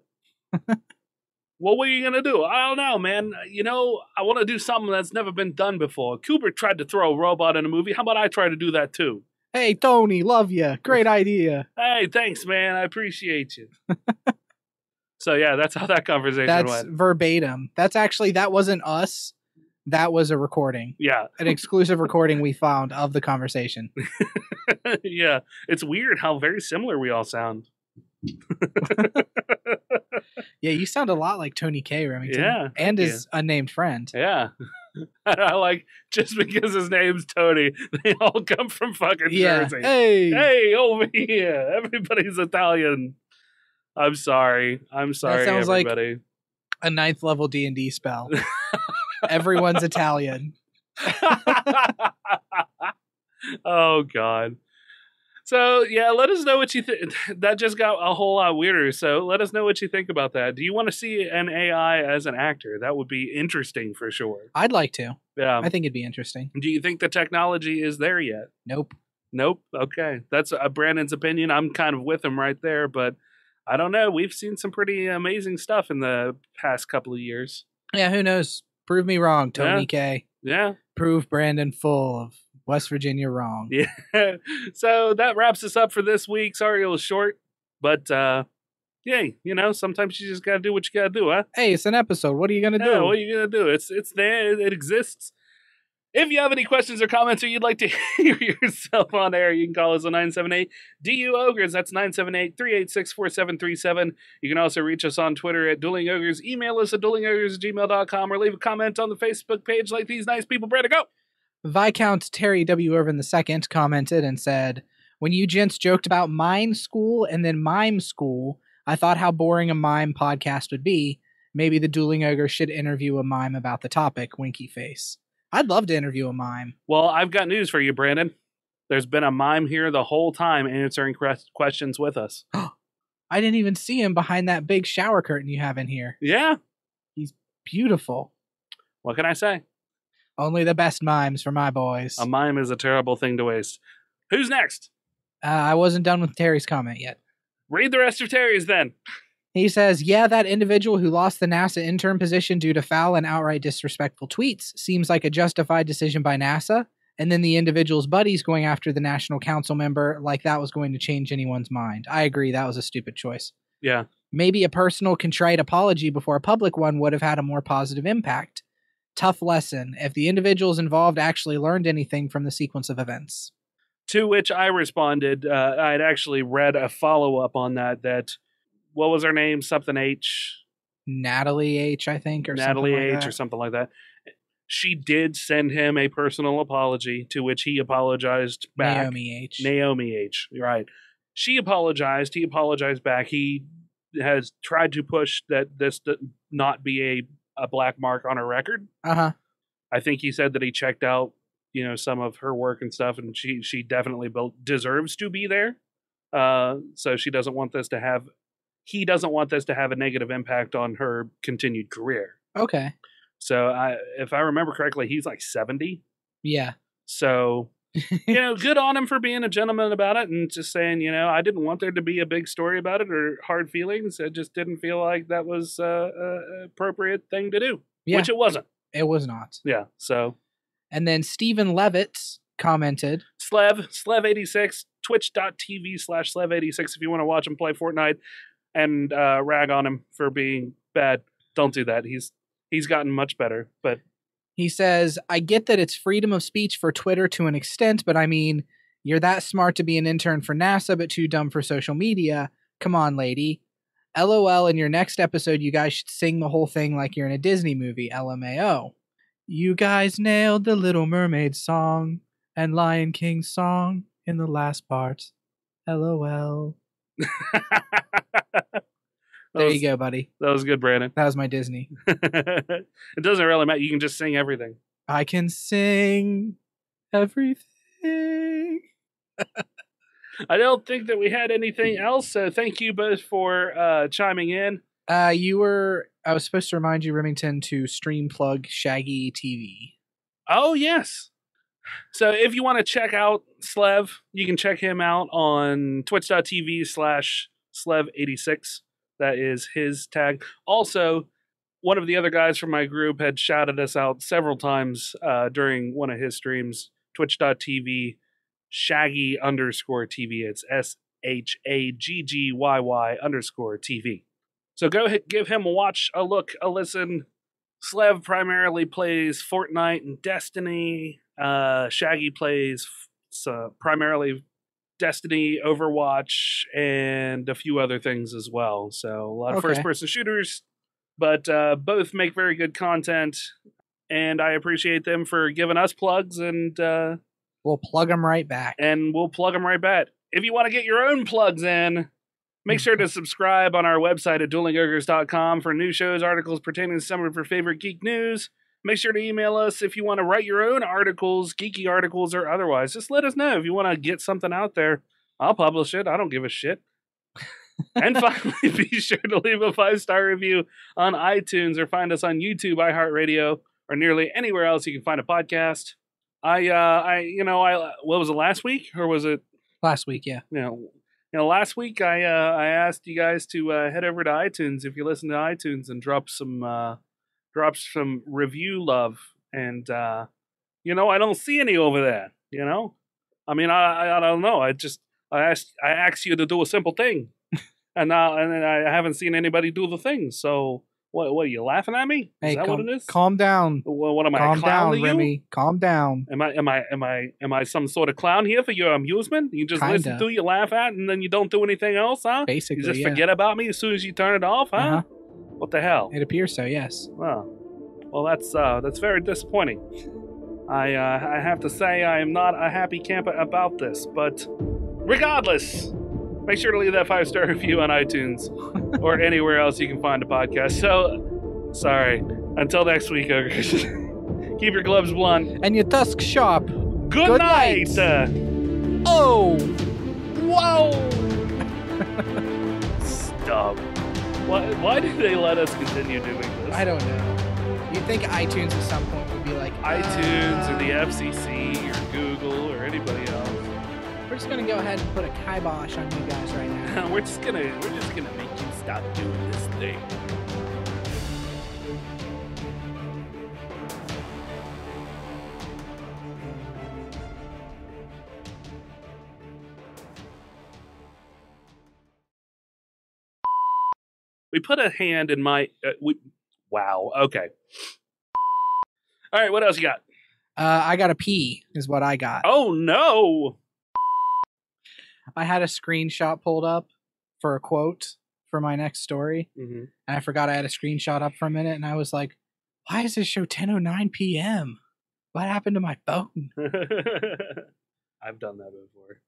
Well, what are you going to do? I don't know, man. I want to do something that's never been done before. Kubrick tried to throw a robot in a movie. How about I try to do that, too? Hey, Tony, love you. Great idea. Hey, thanks, man. I appreciate you. So, yeah, that's how that conversation went. That's verbatim. That wasn't us. That was a recording. Yeah. An exclusive recording we found of the conversation. Yeah. It's weird how very similar we all sound. Yeah, you sound a lot like Tony Kaye, Remington. Yeah. And his unnamed friend. Yeah. I like, just because his name's Tony, they all come from fucking Jersey. Hey, over here. Everybody's Italian. I'm sorry. That sounds everybody. Like a 9th level D&D spell. Everyone's Italian. Oh, God. So, yeah, let us know what you think. That just got a whole lot weirder. So let us know what you think about that. Do you want to see an AI as an actor? That would be interesting for sure. I'd like to. Yeah. I think it'd be interesting. Do you think the technology is there yet? Nope. Okay. That's Brandon's opinion. I'm kind of with him right there, but I don't know. We've seen some pretty amazing stuff in the past couple of years. Yeah, who knows? Prove me wrong, Tony Kaye. Yeah. Prove Brandon full of West Virginia wrong. Yeah. So that wraps us up for this week. Sorry it was short, but yeah, sometimes you just got to do what you got to do, huh? Hey, it's an episode. What are you going to do? What are you going to do? It's there. It exists. If you have any questions or comments or you'd like to hear yourself on air, you can call us on 978 DU-OGRES. That's 978-386-4737. You can also reach us on Twitter at Dueling Ogres. Email us at duelingogres@gmail.com or leave a comment on the Facebook page like these nice people. Brandon, go! Viscount Terry W. Irvin II commented and said, when you gents joked about Mime School and then Mime School, I thought how boring a mime podcast would be. Maybe the Dueling Ogre should interview a mime about the topic, winky face. I'd love to interview a mime. Well, I've got news for you, Brandon. There's been a mime here the whole time answering questions with us. I didn't even see him behind that big shower curtain you have in here. Yeah. He's beautiful. What can I say? Only the best mimes for my boys. A mime is a terrible thing to waste. Who's next? I wasn't done with Terry's comment yet. Read the rest of Terry's then. He says, yeah, that individual who lost the NASA intern position due to foul and outright disrespectful tweets seems like a justified decision by NASA. And then the individual's buddies going after the national council member like that was going to change anyone's mind. I agree. That was a stupid choice. Yeah. Maybe a personal contrite apology before a public one would have had a more positive impact. Tough lesson. If the individuals involved actually learned anything from the sequence of events. To which I responded, I'd actually read a follow-up on that, what was her name? Something H? Natalie H, I think, or Natalie something like H that. or something like that. She did send him a personal apology, to which he apologized back. Naomi H, right. She apologized. He apologized back. He has tried to push that this not be a black mark on her record. Uh-huh. I think he said that he checked out, some of her work and stuff, and she definitely deserves to be there. So he doesn't want this to have a negative impact on her continued career. Okay. So if I remember correctly, he's like 70. Yeah. So, good on him for being a gentleman about it and just saying, I didn't want there to be a big story about it or hard feelings. I just didn't feel like that was an appropriate thing to do, which it wasn't. It was not. Yeah. So. And then Stephen Levitt commented. Slev86, twitch.tv/Slev86 if you want to watch him play Fortnite and rag on him for being bad. Don't do that. He's gotten much better, but he says, I get that it's freedom of speech for Twitter to an extent, but I mean, you're that smart to be an intern for NASA, but too dumb for social media. Come on, lady. LOL, in your next episode, you guys should sing the whole thing like you're in a Disney movie, LMAO. You guys nailed the Little Mermaid song and Lion King song in the last part. LOL. There you go, buddy. That was good, Brandon. That was my Disney. It doesn't really matter. You can just sing everything. I can sing everything. I don't think that we had anything else, so thank you both for chiming in. I was supposed to remind you, Remington, to stream plug Shaggy TV. Oh, yes. So if you want to check out Slev, you can check him out on twitch.tv/Slev86. That is his tag. Also, one of the other guys from my group had shouted us out several times during one of his streams. Twitch.tv Shaggy_TV. It's SHAGGYY_TV. So go ahead, give him a watch, a look, a listen. Slev primarily plays Fortnite and Destiny. Shaggy plays primarily Destiny, Overwatch, and a few other things as well. So a lot of first-person shooters, but both make very good content, and I appreciate them for giving us plugs, and we'll plug them right back. If you want to get your own plugs in, make sure to subscribe on our website at duelingogres.com for new shows, articles pertaining to some of your favorite geek news. Make sure to email us if you want to write your own articles, geeky articles or otherwise. Just let us know if you want to get something out there. I'll publish it. I don't give a shit. And finally, be sure to leave a 5-star review on iTunes or find us on YouTube, iHeartRadio, or nearly anywhere else you can find a podcast. What was it, last week? Or was it? Last week, yeah. Last week I asked you guys to head over to iTunes if you listen to iTunes and drop some review love, and I don't see any over there. I mean, I don't know. I asked you to do a simple thing, and I haven't seen anybody do the thing. So what are you laughing at me? Is that what it is? Calm down. What am I? Calm down, you? Remy. Calm down. Am I some sort of clown here for your amusement? You just listen to, you laugh at, and then you don't do anything else, huh? Basically, you just forget about me as soon as you turn it off, huh? Uh-huh. What the hell? It appears so, yes. Well, that's very disappointing. I have to say I am not a happy camper about this, but regardless, make sure to leave that 5-star review on iTunes or anywhere else you can find a podcast. So Sorry. Until next week, ogres. Keep your gloves blunt. And your tusk sharp. Good night. Oh! Whoa! Stop. Why did they let us continue doing this? I don't know. You'd think iTunes at some point would be like iTunes or the FCC or Google or anybody else. We're just gonna go ahead and put a kibosh on you guys right now. We're just gonna make you stop doing this thing. We put a hand in my. Wow. Okay. All right. What else you got? I got a P, is what I got. Oh no! I had a screenshot pulled up for a quote for my next story, and I forgot I had a screenshot up for a minute, and I was like, "Why does this show 10:09 p.m.? What happened to my phone?" I've done that before.